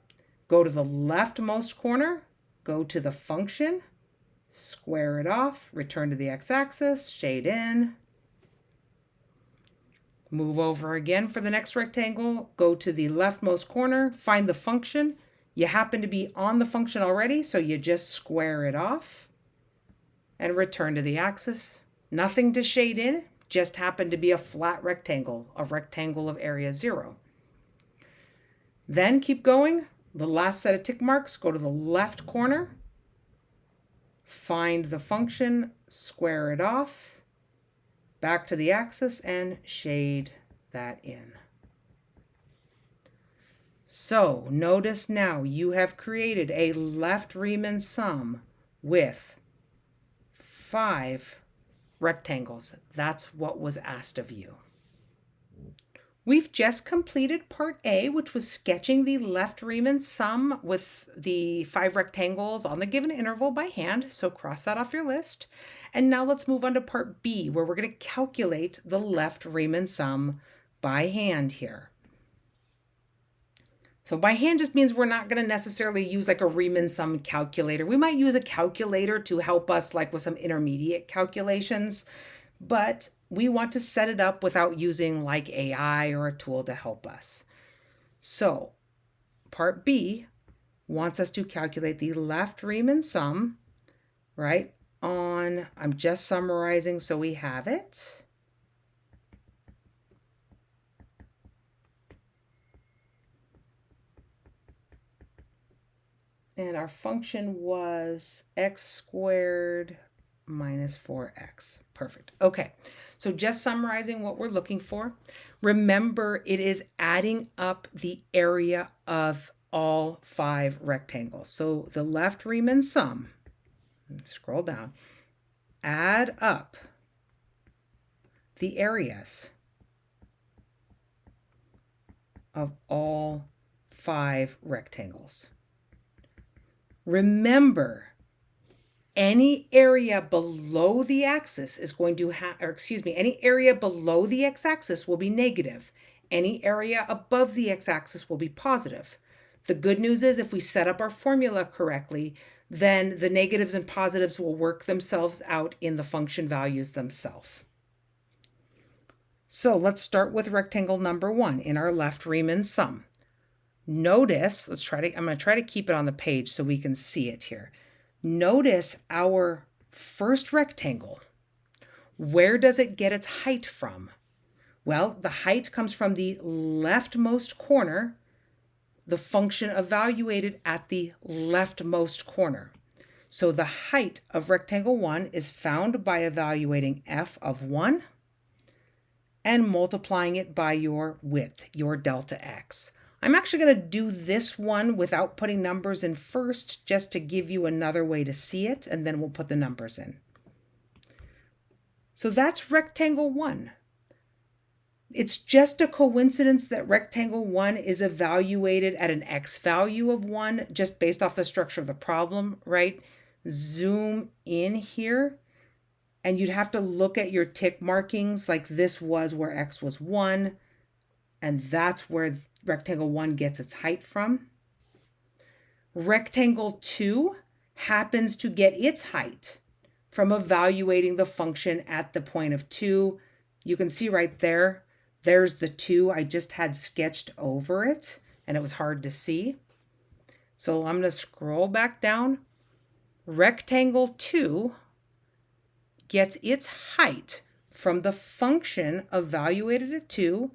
go to the leftmost corner, go to the function, square it off, return to the x-axis, shade in. Move over again for the next rectangle, go to the leftmost corner, find the function. You happen to be on the function already, so you just square it off and return to the axis. Nothing to shade in, just happened to be a flat rectangle, a rectangle of area 0. Then keep going. The last set of tick marks, go to the left corner, find the function, square it off, back to the axis, and shade that in. So notice now you have created a left Riemann sum with 5 rectangles. That's what was asked of you. We've just completed part A, which was sketching the left Riemann sum with the 5 rectangles on the given interval by hand, so cross that off your list. And now let's move on to part B, where we're going to calculate the left Riemann sum by hand here. So by hand just means we're not going to necessarily use like a Riemann sum calculator. We might use a calculator to help us like with some intermediate calculations, but we want to set it up without using like AI or a tool to help us. So part B wants us to calculate the left Riemann sum, right? I'm just summarizing so we have it. And our function was x squared minus 4x. Perfect. Okay, so just summarizing what we're looking for. Remember, it is adding up the area of all 5 rectangles. So the left Riemann sum, scroll down, add up the areas of all 5 rectangles. Remember, any area below the axis is going to have, any area below the x-axis will be negative. Any area above the x-axis will be positive. The good news is if we set up our formula correctly, then the negatives and positives will work themselves out in the function values themselves. So let's start with rectangle number 1 in our left Riemann sum. Notice, I'm going to try to keep it on the page so we can see it here. Notice our first rectangle. Where does it get its height from? Well, the height comes from the leftmost corner, the function evaluated at the leftmost corner. So the height of rectangle 1 is found by evaluating f of 1 and multiplying it by your width, your delta x. I'm actually going to do this one without putting numbers in first, just to give you another way to see it, and then we'll put the numbers in. So that's rectangle 1. It's just a coincidence that rectangle 1 is evaluated at an x value of 1, just based off the structure of the problem, right? Zoom in here, and you'd have to look at your tick markings, like this was where x was 1, and that's where rectangle 1 gets its height from. Rectangle 2 happens to get its height from evaluating the function at the point of 2. You can see right there, there's the 2. I just had sketched over it, and it was hard to see. So I'm going to scroll back down. Rectangle 2 gets its height from the function evaluated at 2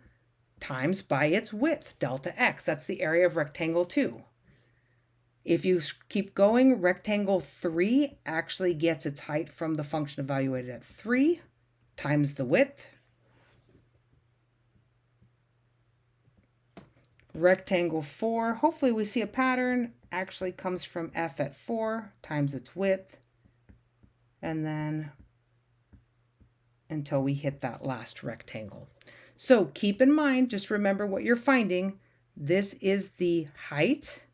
times by its width, delta x. That's the area of rectangle 2. If you keep going, rectangle 3 actually gets its height from the function evaluated at 3 times the width. Rectangle 4, hopefully we see a pattern, actually comes from f at 4 times its width. And then until we hit that last rectangle. So keep in mind, just remember what you're finding. This is the height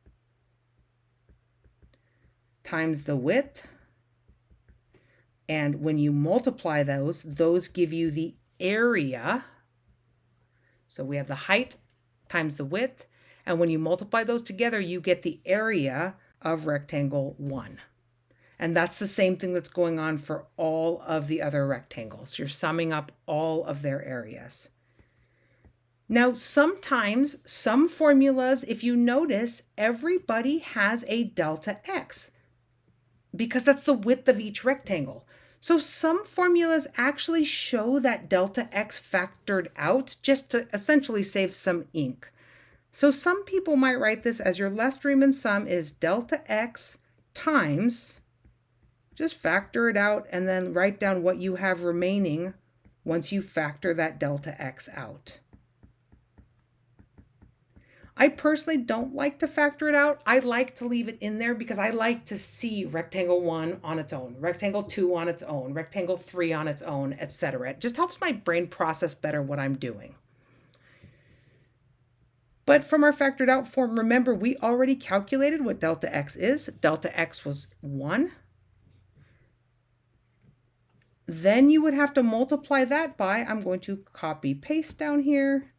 times the width. And when you multiply those give you the area. So we have the height times the width. And when you multiply those together, you get the area of rectangle 1. And that's the same thing that's going on for all of the other rectangles. You're summing up all of their areas. Now, sometimes some formulas, if you notice, everybody has a delta x because that's the width of each rectangle. So some formulas actually show that delta x factored out just to essentially save some ink. So some people might write this as your left Riemann sum is delta x times, just factor it out and then write down what you have remaining once you factor that delta x out. I personally don't like to factor it out. I like to leave it in there because I like to see rectangle 1 on its own, rectangle 2 on its own, rectangle 3 on its own, etc. It just helps my brain process better what I'm doing. But from our factored out form, remember we already calculated what delta x is. Delta x was 1. Then you would have to multiply that by, I'm going to copy paste down here.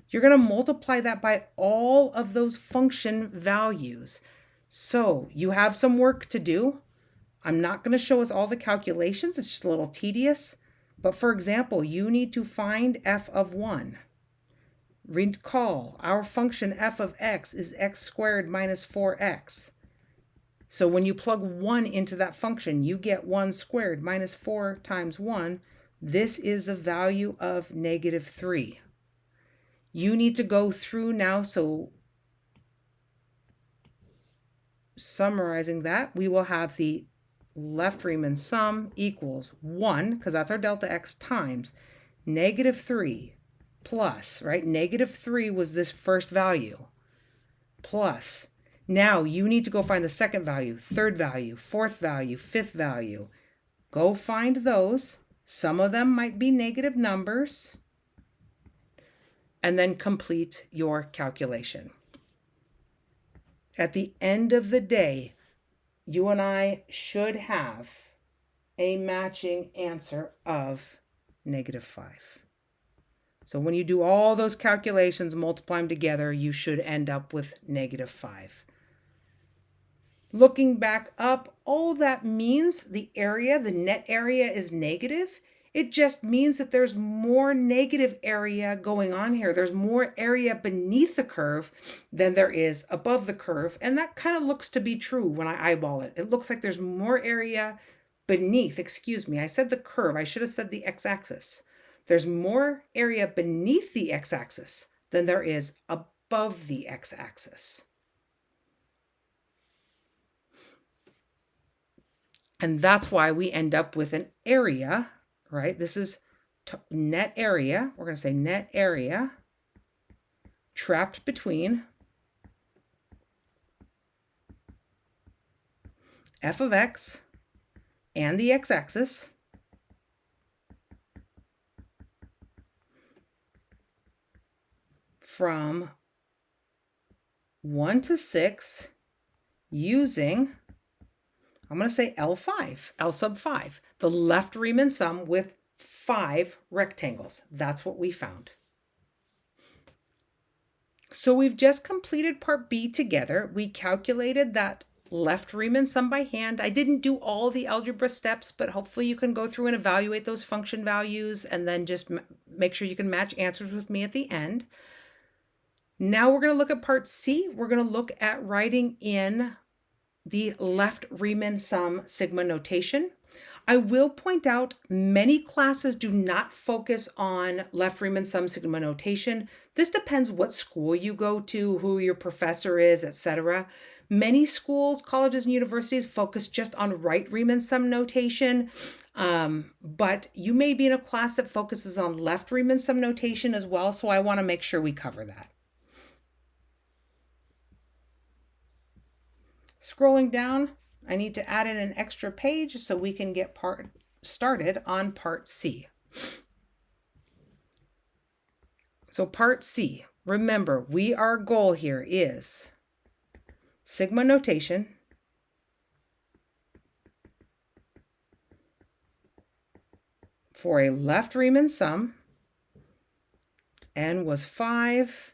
You're going to multiply that by all of those function values. So you have some work to do. I'm not going to show us all the calculations. It's just a little tedious. But for example, you need to find f of 1. Recall, our function f of x is x squared minus 4x. So when you plug 1 into that function, you get 1 squared minus 4 times 1. This is a value of -3. You need to go through now, so summarizing that, we will have the left Riemann sum equals 1, because that's our delta x, times -3 plus, right? -3 was this first value, plus. Now you need to go find the second value, third value, fourth value, fifth value. Go find those. Some of them might be negative numbers. And then complete your calculation. At the end of the day, you and I should have a matching answer of -5. So when you do all those calculations, multiply them together, you should end up with -5. Looking back up, all that means the area, the net area is negative. It just means that there's more negative area going on here. There's more area beneath the curve than there is above the curve. And that kind of looks to be true when I eyeball it. It looks like there's more area beneath, excuse me, I said the curve. I should have said the x-axis. There's more area beneath the x-axis than there is above the x-axis. And that's why we end up with an area, right? This is net area. We're going to say net area trapped between f of x and the x-axis from 1 to 6 using, I'm going to say L5, L sub 5, the left Riemann sum with 5 rectangles. That's what we found. So we've just completed part B together. We calculated that left Riemann sum by hand. I didn't do all the algebra steps, but hopefully you can go through and evaluate those function values and then just make sure you can match answers with me at the end. Now we're going to look at part C. We're going to look at writing in the left Riemann sum sigma notation. I will point out many classes do not focus on left Riemann sum sigma notation. This depends what school you go to, who your professor is, etc. Many schools, colleges, and universities focus just on right Riemann sum notation, but you may be in a class that focuses on left Riemann sum notation as well, so I want to make sure we cover that. Scrolling down, I need to add in an extra page so we can get started on part C. So part C, remember, our goal here is sigma notation for a left Riemann sum. N was 5.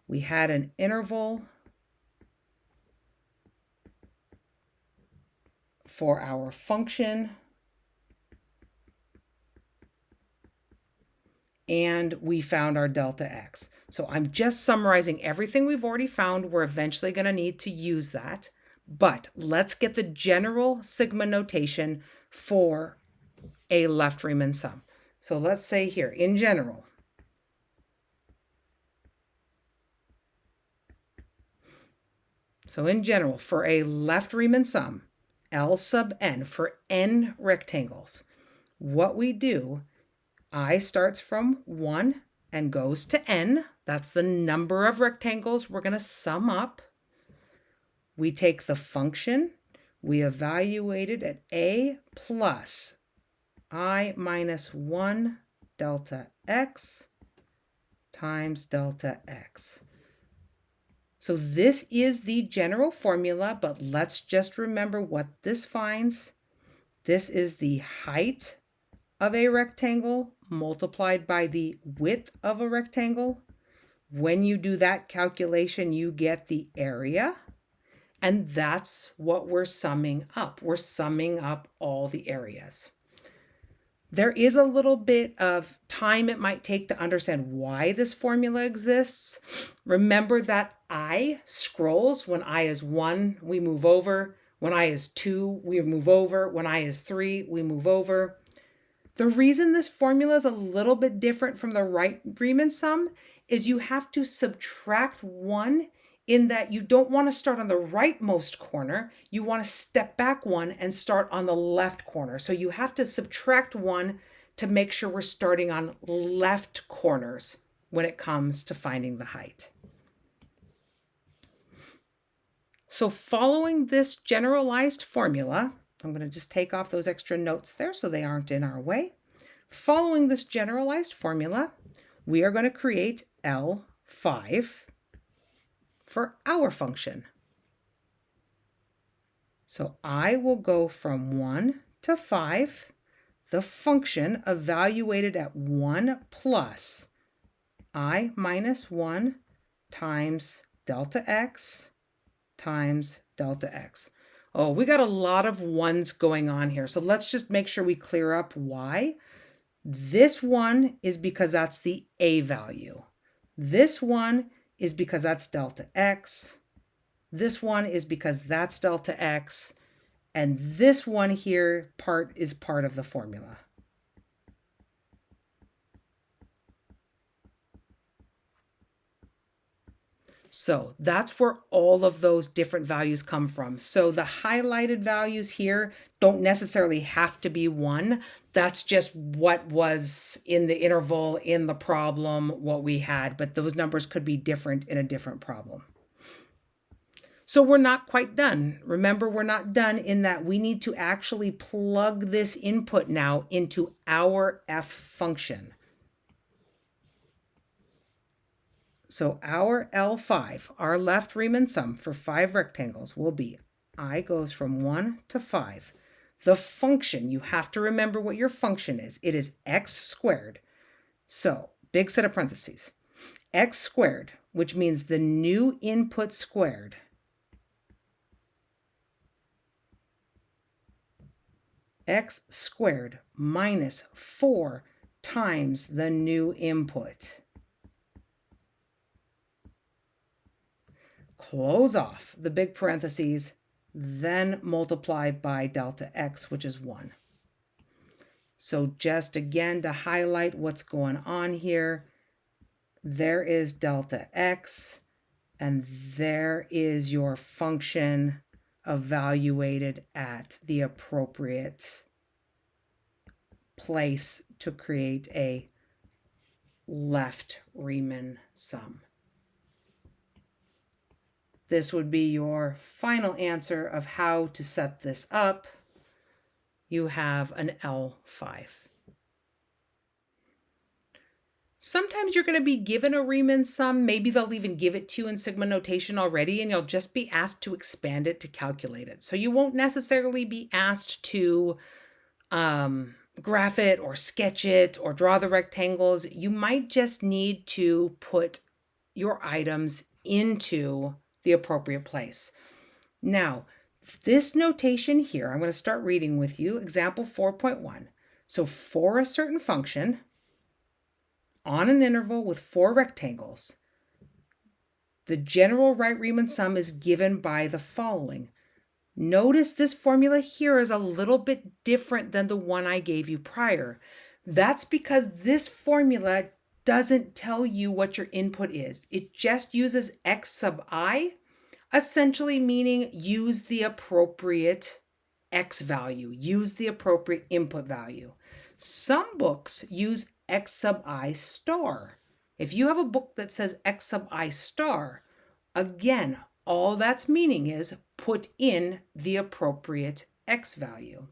We had an interval for our function, and we found our delta x. So I'm just summarizing everything we've already found. We're eventually going to need to use that. But let's get the general sigma notation for a left Riemann sum. So let's say here, in general, for a left Riemann sum, L sub n, for n rectangles, what we do, I starts from 1 and goes to n. That's the number of rectangles we're going to sum up. We take the function, we evaluate it at a plus I minus 1 delta x times delta x. So this is the general formula, but let's just remember what this finds. This is the height of a rectangle multiplied by the width of a rectangle. When you do that calculation, you get the area, and that's what we're summing up. We're summing up all the areas. There is a little bit of time it might take to understand why this formula exists. Remember that I scrolls. When I is 1, we move over. When I is 2, we move over. When I is 3, we move over. The reason this formula is a little bit different from the right Riemann sum is you have to subtract 1, in that you don't want to start on the rightmost corner. You want to step back 1 and start on the left corner. So you have to subtract 1 to make sure we're starting on left corners when it comes to finding the height. So following this generalized formula, I'm going to just take off those extra notes there so they aren't in our way. Following this generalized formula, we are going to create L5 for our function. So I will go from 1 to 5, the function evaluated at 1 plus I minus 1 times delta x times delta x. Oh, we got a lot of 1s going on here. So let's just make sure we clear up why. This 1 is because that's the a value. This 1 is because that's delta x. This one is because that's delta x. And this one here is part of the formula. So that's where all of those different values come from. So the highlighted values here don't necessarily have to be 1. That's just what was in the interval in the problem, what we had, but those numbers could be different in a different problem. So we're not quite done. Remember, we're not done in that we need to actually plug this input now into our f function. So our L5, our left Riemann sum for 5 rectangles will be I goes from 1 to 5. The function, you have to remember what your function is. It is x squared. So big set of parentheses. X squared, which means the new input squared. X squared minus 4 times the new input. Close off the big parentheses, then multiply by delta x, which is 1. So just again to highlight what's going on here, there is delta x, and there is your function evaluated at the appropriate place to create a left Riemann sum. This would be your final answer of how to set this up. You have an L5. Sometimes you're going to be given a Riemann sum. Maybe they'll even give it to you in sigma notation already, and you'll just be asked to expand it to calculate it. So you won't necessarily be asked to graph it or sketch it or draw the rectangles. You might just need to put your items into the appropriate place. Now, this notation here, I'm going to start reading with you, example 4.1. So for a certain function, on an interval with 4 rectangles. The general right Riemann sum is given by the following. Notice this formula here is a little bit different than the one I gave you prior. That's because this formula doesn't tell you what your input is. It just uses x sub I, essentially meaning use the appropriate x value, use the appropriate input value. Some books use x sub I star. If you have a book that says x sub I star, again, all that's meaning is put in the appropriate x value.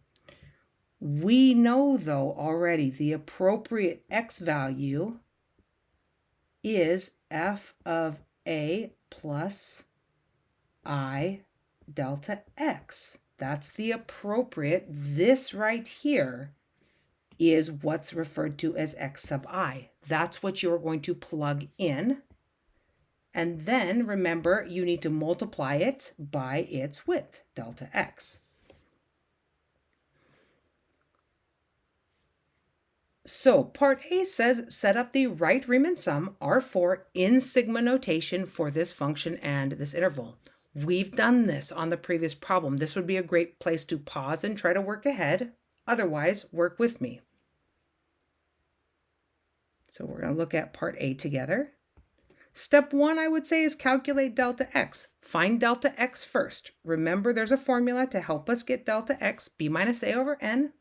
We know, though, already the appropriate x value is f of a plus I delta x. That's the appropriate. This right here is what's referred to as x sub I. That's what you're going to plug in. And then remember, you need to multiply it by its width, delta x. So part A says set up the right Riemann sum, R4, in sigma notation for this function and this interval. We've done this on the previous problem. This would be a great place to pause and try to work ahead. Otherwise, work with me. So we're going to look at part A together. Step 1, I would say, is calculate delta x. Find delta x first. Remember, there's a formula to help us get delta x, b minus a over n.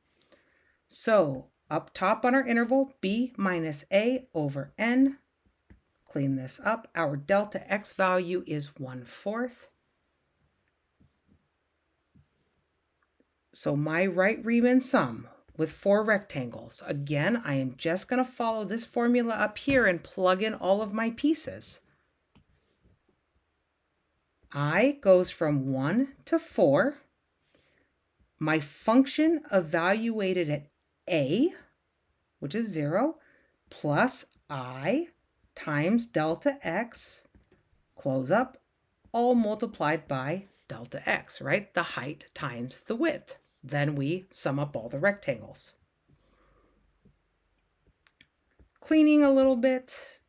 So up top on our interval, b minus a over n. Clean this up. Our delta x value is 1/4. So my right Riemann sum with 4 rectangles. Again, I am just going to follow this formula up here and plug in all of my pieces. I goes from 1 to 4. My function evaluated at a, which is 0, plus I times delta x, close up, all multiplied by delta x, right? The height times the width. Then we sum up all the rectangles. Cleaning a little bit.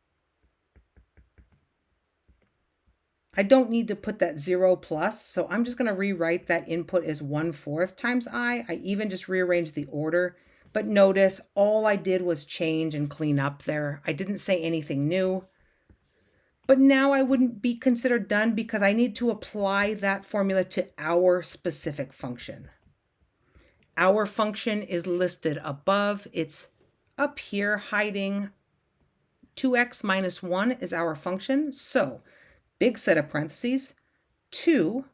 I don't need to put that 0 plus, so I'm just going to rewrite that input as 1/4 times I. I even just rearranged the order, but notice all I did was change and clean up there. I didn't say anything new. But now I wouldn't be considered done because I need to apply that formula to our specific function. Our function is listed above. It's up here hiding 2x minus 1 is our function. So big set of parentheses, 2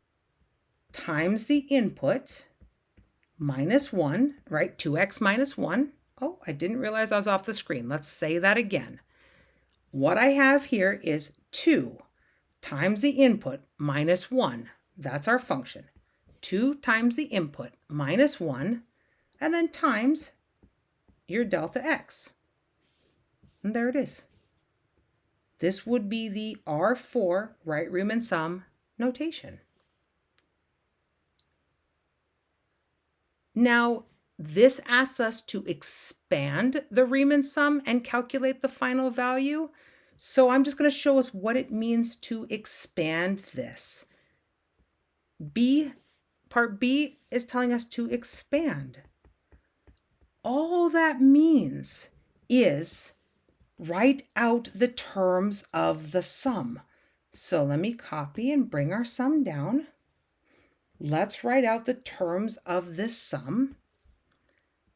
times the input minus 1, right? 2x minus 1. Oh, I didn't realize I was off the screen. Let's say that again. What I have here is 2 times the input minus 1. That's our function. 2 times the input minus 1, and then times your delta x. And there it is. This would be the R4 right Riemann sum notation. Now, this asks us to expand the Riemann sum and calculate the final value. So I'm just going to show us what it means to expand this. Part B is telling us to expand. All that means is write out the terms of the sum. So let me copy and bring our sum down. Let's write out the terms of this sum.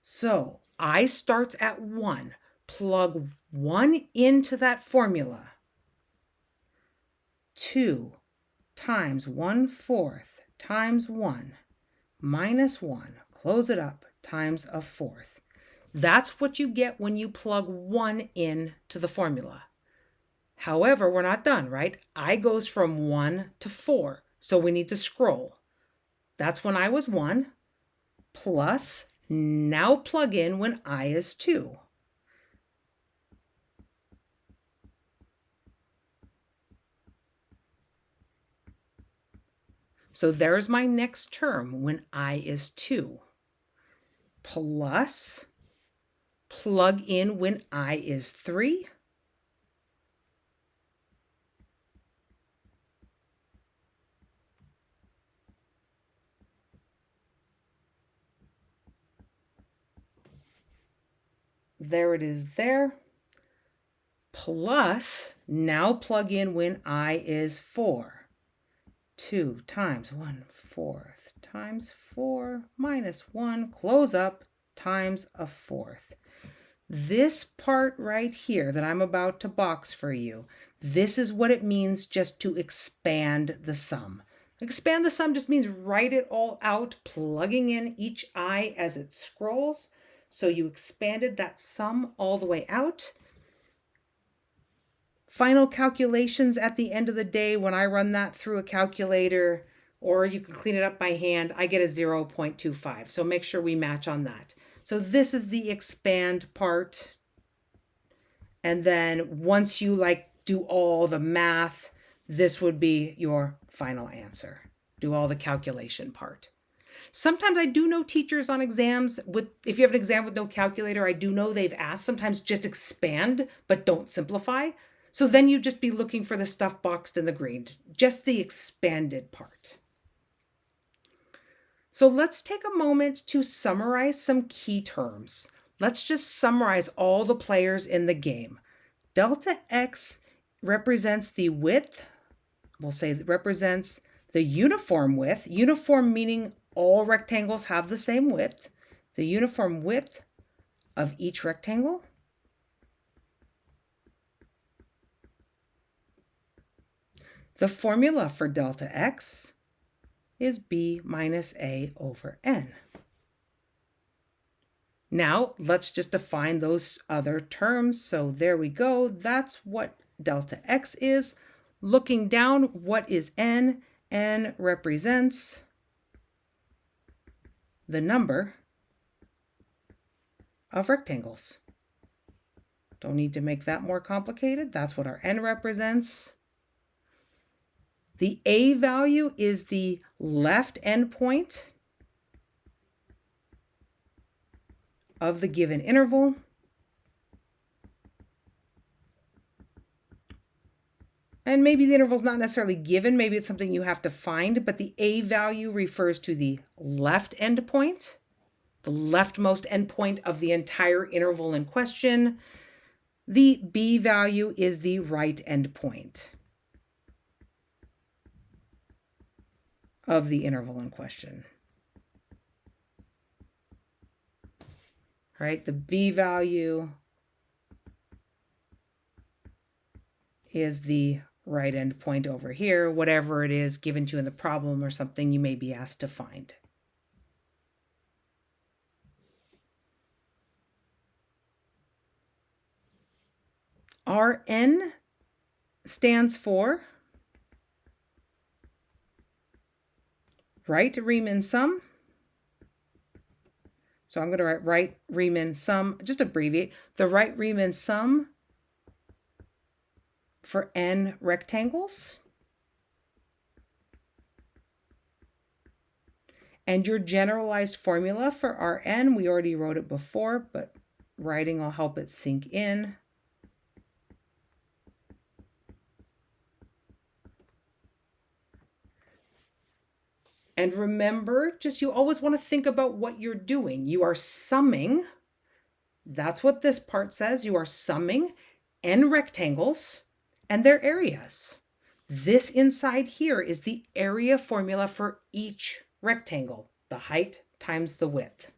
So I starts at 1. Plug 1 into that formula. 2 times 1/4 times 1 minus 1, close it up, times 1/4. That's what you get when you plug 1 in to the formula. However, we're not done, right? I goes from 1 to 4, so we need to scroll. That's when I was 1, plus now plug in when I is 2. So there's my next term when I is 2. Plus, plug in when I is 3. there it is there. Plus, now plug in when I is 4. 2 times 1/4 times 4 minus 1, close up, times a fourth. This part right here that I'm about to box for you, this is what it means just to expand the sum. Expand the sum just means write it all out, plugging in each I as it scrolls. So you expanded that sum all the way out. Final calculations at the end of the day, when I run that through a calculator, or you can clean it up by hand, I get a 0.25. So make sure we match on that. So this is the expand part. And then once you do all the math, this would be your final answer. Do all the calculation part. Sometimes I do know teachers on exams if you have an exam with no calculator, I do know they've asked sometimes just expand, but don't simplify. So then you just be looking for the stuff boxed in the green, just the expanded part. So let's take a moment to summarize some key terms. Let's just summarize all the players in the game. Delta X represents the width. We'll say it represents the uniform width. Uniform meaning all rectangles have the same width. The uniform width of each rectangle. The formula for delta X is B minus A over N. Now, let's just define those other terms. So there we go. That's what delta X is. Looking down, what is N? N represents the number of rectangles. Don't need to make that more complicated. That's what our N represents. The A value is the left endpoint of the given interval. And maybe the interval is not necessarily given, maybe it's something you have to find, but the A value refers to the left endpoint, the leftmost endpoint of the entire interval in question. The B value is the right endpoint of the interval in question. Right, the B value is the right endpoint over here, whatever it is given to you in the problem or something you may be asked to find. Rn stands for Right Riemann Sum. So I'm going to write Right Riemann Sum, just abbreviate, the Right Riemann Sum for n rectangles. And your generalized formula for Rn, we already wrote it before, but writing will help it sink in. And remember, just you always want to think about what you're doing. You are summing, that's what this part says, you are summing n rectangles and their areas. This inside here is the area formula for each rectangle, the height times the width.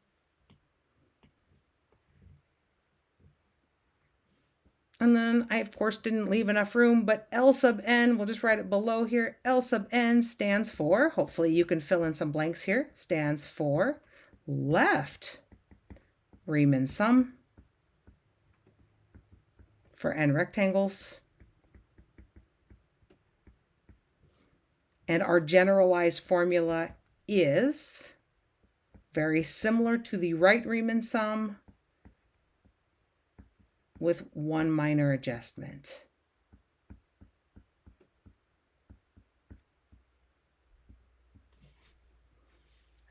And then I, of course, didn't leave enough room, but L sub n, we'll just write it below here. L sub n stands for, hopefully you can fill in some blanks here, stands for Left Riemann Sum for n rectangles. And our generalized formula is very similar to the Right Riemann Sum, with one minor adjustment.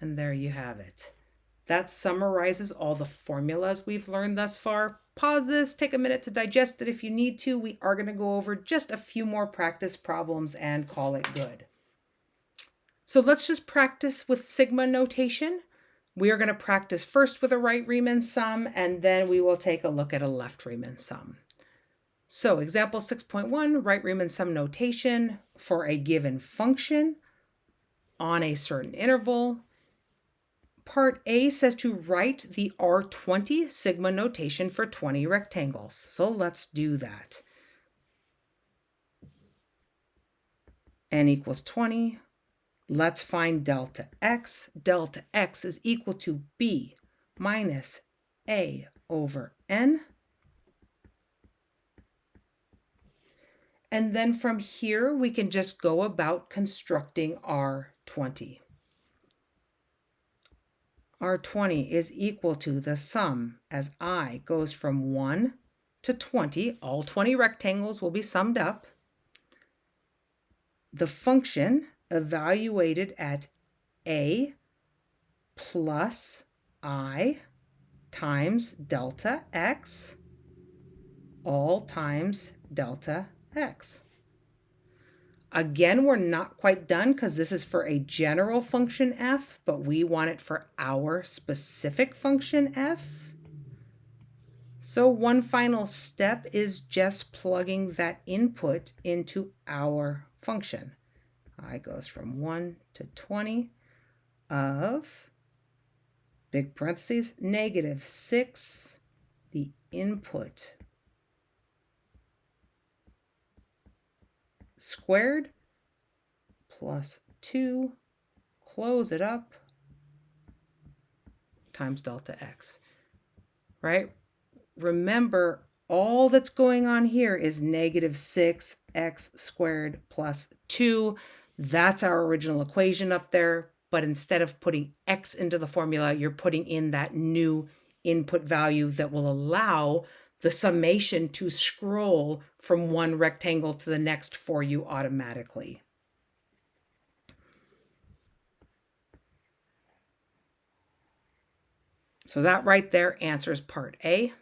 And there you have it. That summarizes all the formulas we've learned thus far. Pause this, take a minute to digest it if you need to. We are going to go over just a few more practice problems and call it good. So let's just practice with sigma notation. We are going to practice first with a right Riemann sum, and then we will take a look at a left Riemann sum. So example 6.1, right Riemann sum notation for a given function on a certain interval. Part A says to write the R20 sigma notation for 20 rectangles. So let's do that. N equals 20. Let's find delta x. Delta x is equal to b minus a over n. And then from here, we can just go about constructing R20. R20 is equal to the sum as I goes from 1 to 20. All 20 rectangles will be summed up. The function evaluated at a plus I times delta x, all times delta x. Again, we're not quite done because this is for a general function f, but we want it for our specific function f. So one final step is just plugging that input into our function. I goes from 1 to 20 of, big parentheses, negative 6, the input squared, plus 2, close it up, times delta x, right? Remember, all that's going on here is negative 6x squared plus 2. That's our original equation up there, but instead of putting x into the formula, you're putting in that new input value that will allow the summation to scroll from one rectangle to the next for you automatically. So that right there answers part A.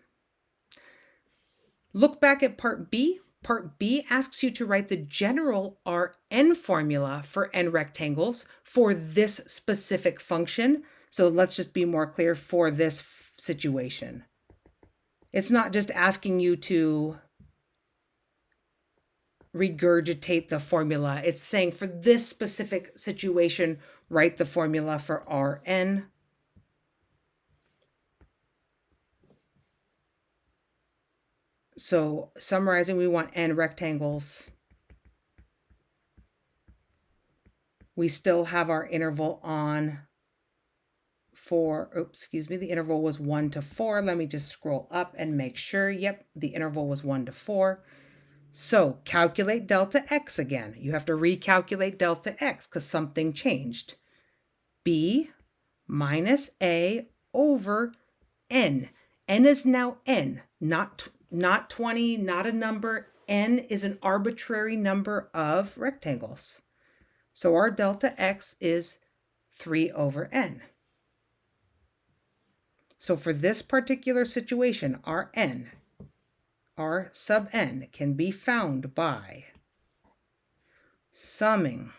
Look back at part B. Part B asks you to write the general Rn formula for n rectangles for this specific function. So let's just be more clear for this situation. It's not just asking you to regurgitate the formula. It's saying for this specific situation, write the formula for Rn. So summarizing, we want n rectangles. We still have our interval on for, the interval was 1 to 4. Let me just scroll up and make sure. Yep, the interval was 1 to 4. So calculate delta x again. You have to recalculate delta x because something changed. B minus a over n. N is now n, not 20, not a number. N is an arbitrary number of rectangles. So our delta x is 3 over n. So for this particular situation, our n, R sub n, can be found by summing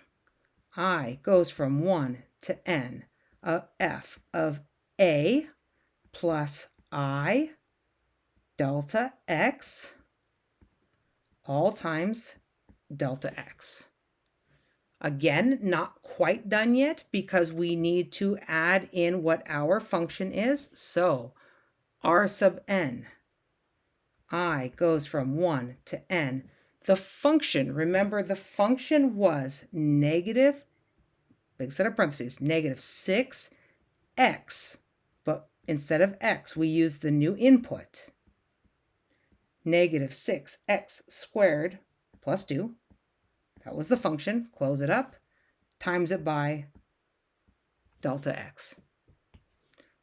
I goes from 1 to n of f of a plus I delta x, all times delta x. Again, not quite done yet because we need to add in what our function is. So R sub n, I goes from 1 to n. The function, remember the function was negative, big set of parentheses, negative 6x. But instead of x, we use the new input. Negative 6x squared plus 2. That was the function. Close it up. Times it by delta x.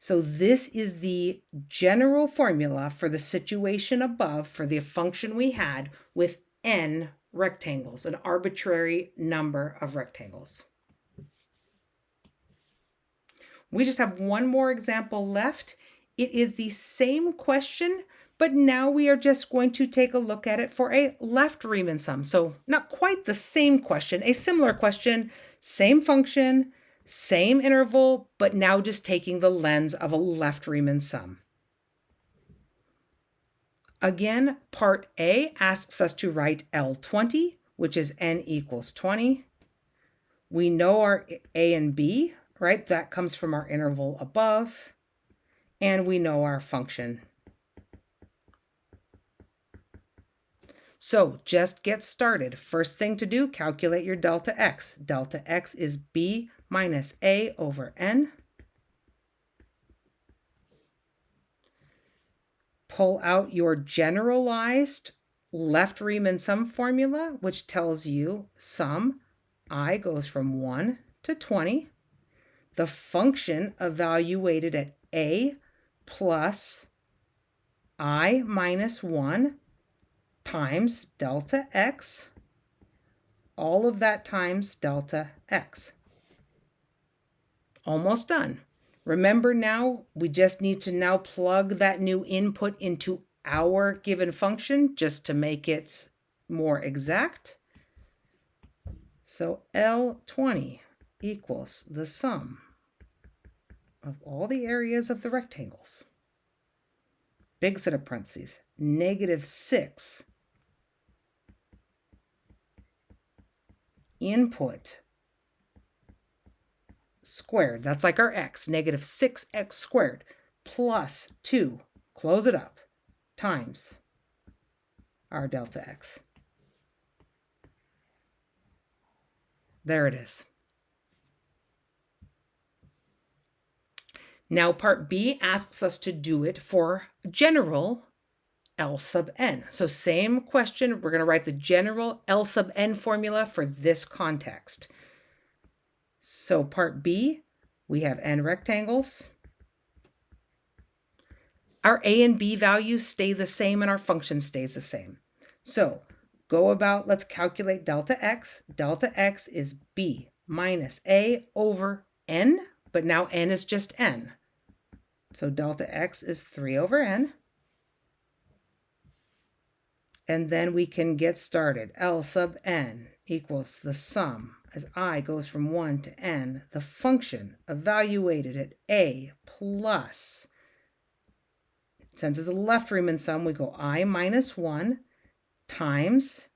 So this is the general formula for the situation above for the function we had with n rectangles, an arbitrary number of rectangles. We just have one more example left. It is the same question, but now we are just going to take a look at it for a left Riemann sum. So not quite the same question, a similar question, same function, Same interval, but now just taking the lens of a left Riemann sum. Again, part A asks us to write L20, which is n equals 20. We know our A and B, right? That comes from our interval above. And we know our function. So just get started. First thing to do, calculate your delta x. Delta x is b minus a over n. Pull out your generalized left Riemann sum formula, which tells you sum I goes from 1 to 20. The function evaluated at a plus I minus 1 times delta x, all of that times delta x. Almost done. Remember now, we just need to now plug that new input into our given function just to make it more exact. So L20 equals the sum of all the areas of the rectangles. Big set of parentheses, -6 input squared. That's like our x, -6x squared plus 2, close it up, times our delta x. There it is. Now part B asks us to do it for general L sub n. So same question, we're going to write the general L sub n formula for this context. So part B, we have n rectangles. Our A and B values stay the same and our function stays the same. So go about, let's calculate delta x. Delta x is b minus a over n, but now n is just n. So delta x is 3 over n. And then we can get started. L sub n equals the sum as I goes from 1 to n, the function evaluated at a plus, since it's a left Riemann sum, we go I minus 1 times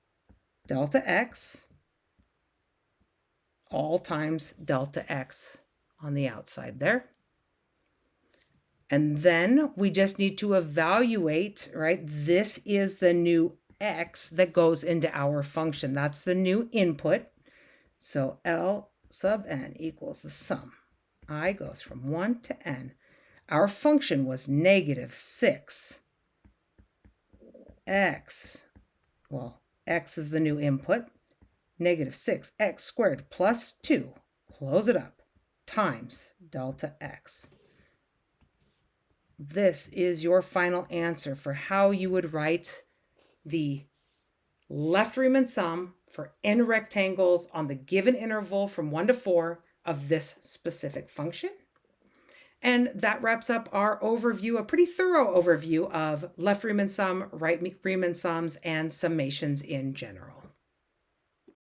delta x, all times delta x on the outside there. And then we just need to evaluate, right? This is the new x that goes into our function. That's the new input. So L sub n equals the sum. I goes from 1 to n. Our function was -6 x. Well, x is the new input. -6x squared plus 2, close it up, times delta x. This is your final answer for how you would write the left Riemann sum for n rectangles on the given interval from 1 to 4 of this specific function. And that wraps up our overview, a pretty thorough overview of left Riemann sum, right Riemann sums, and summations in general.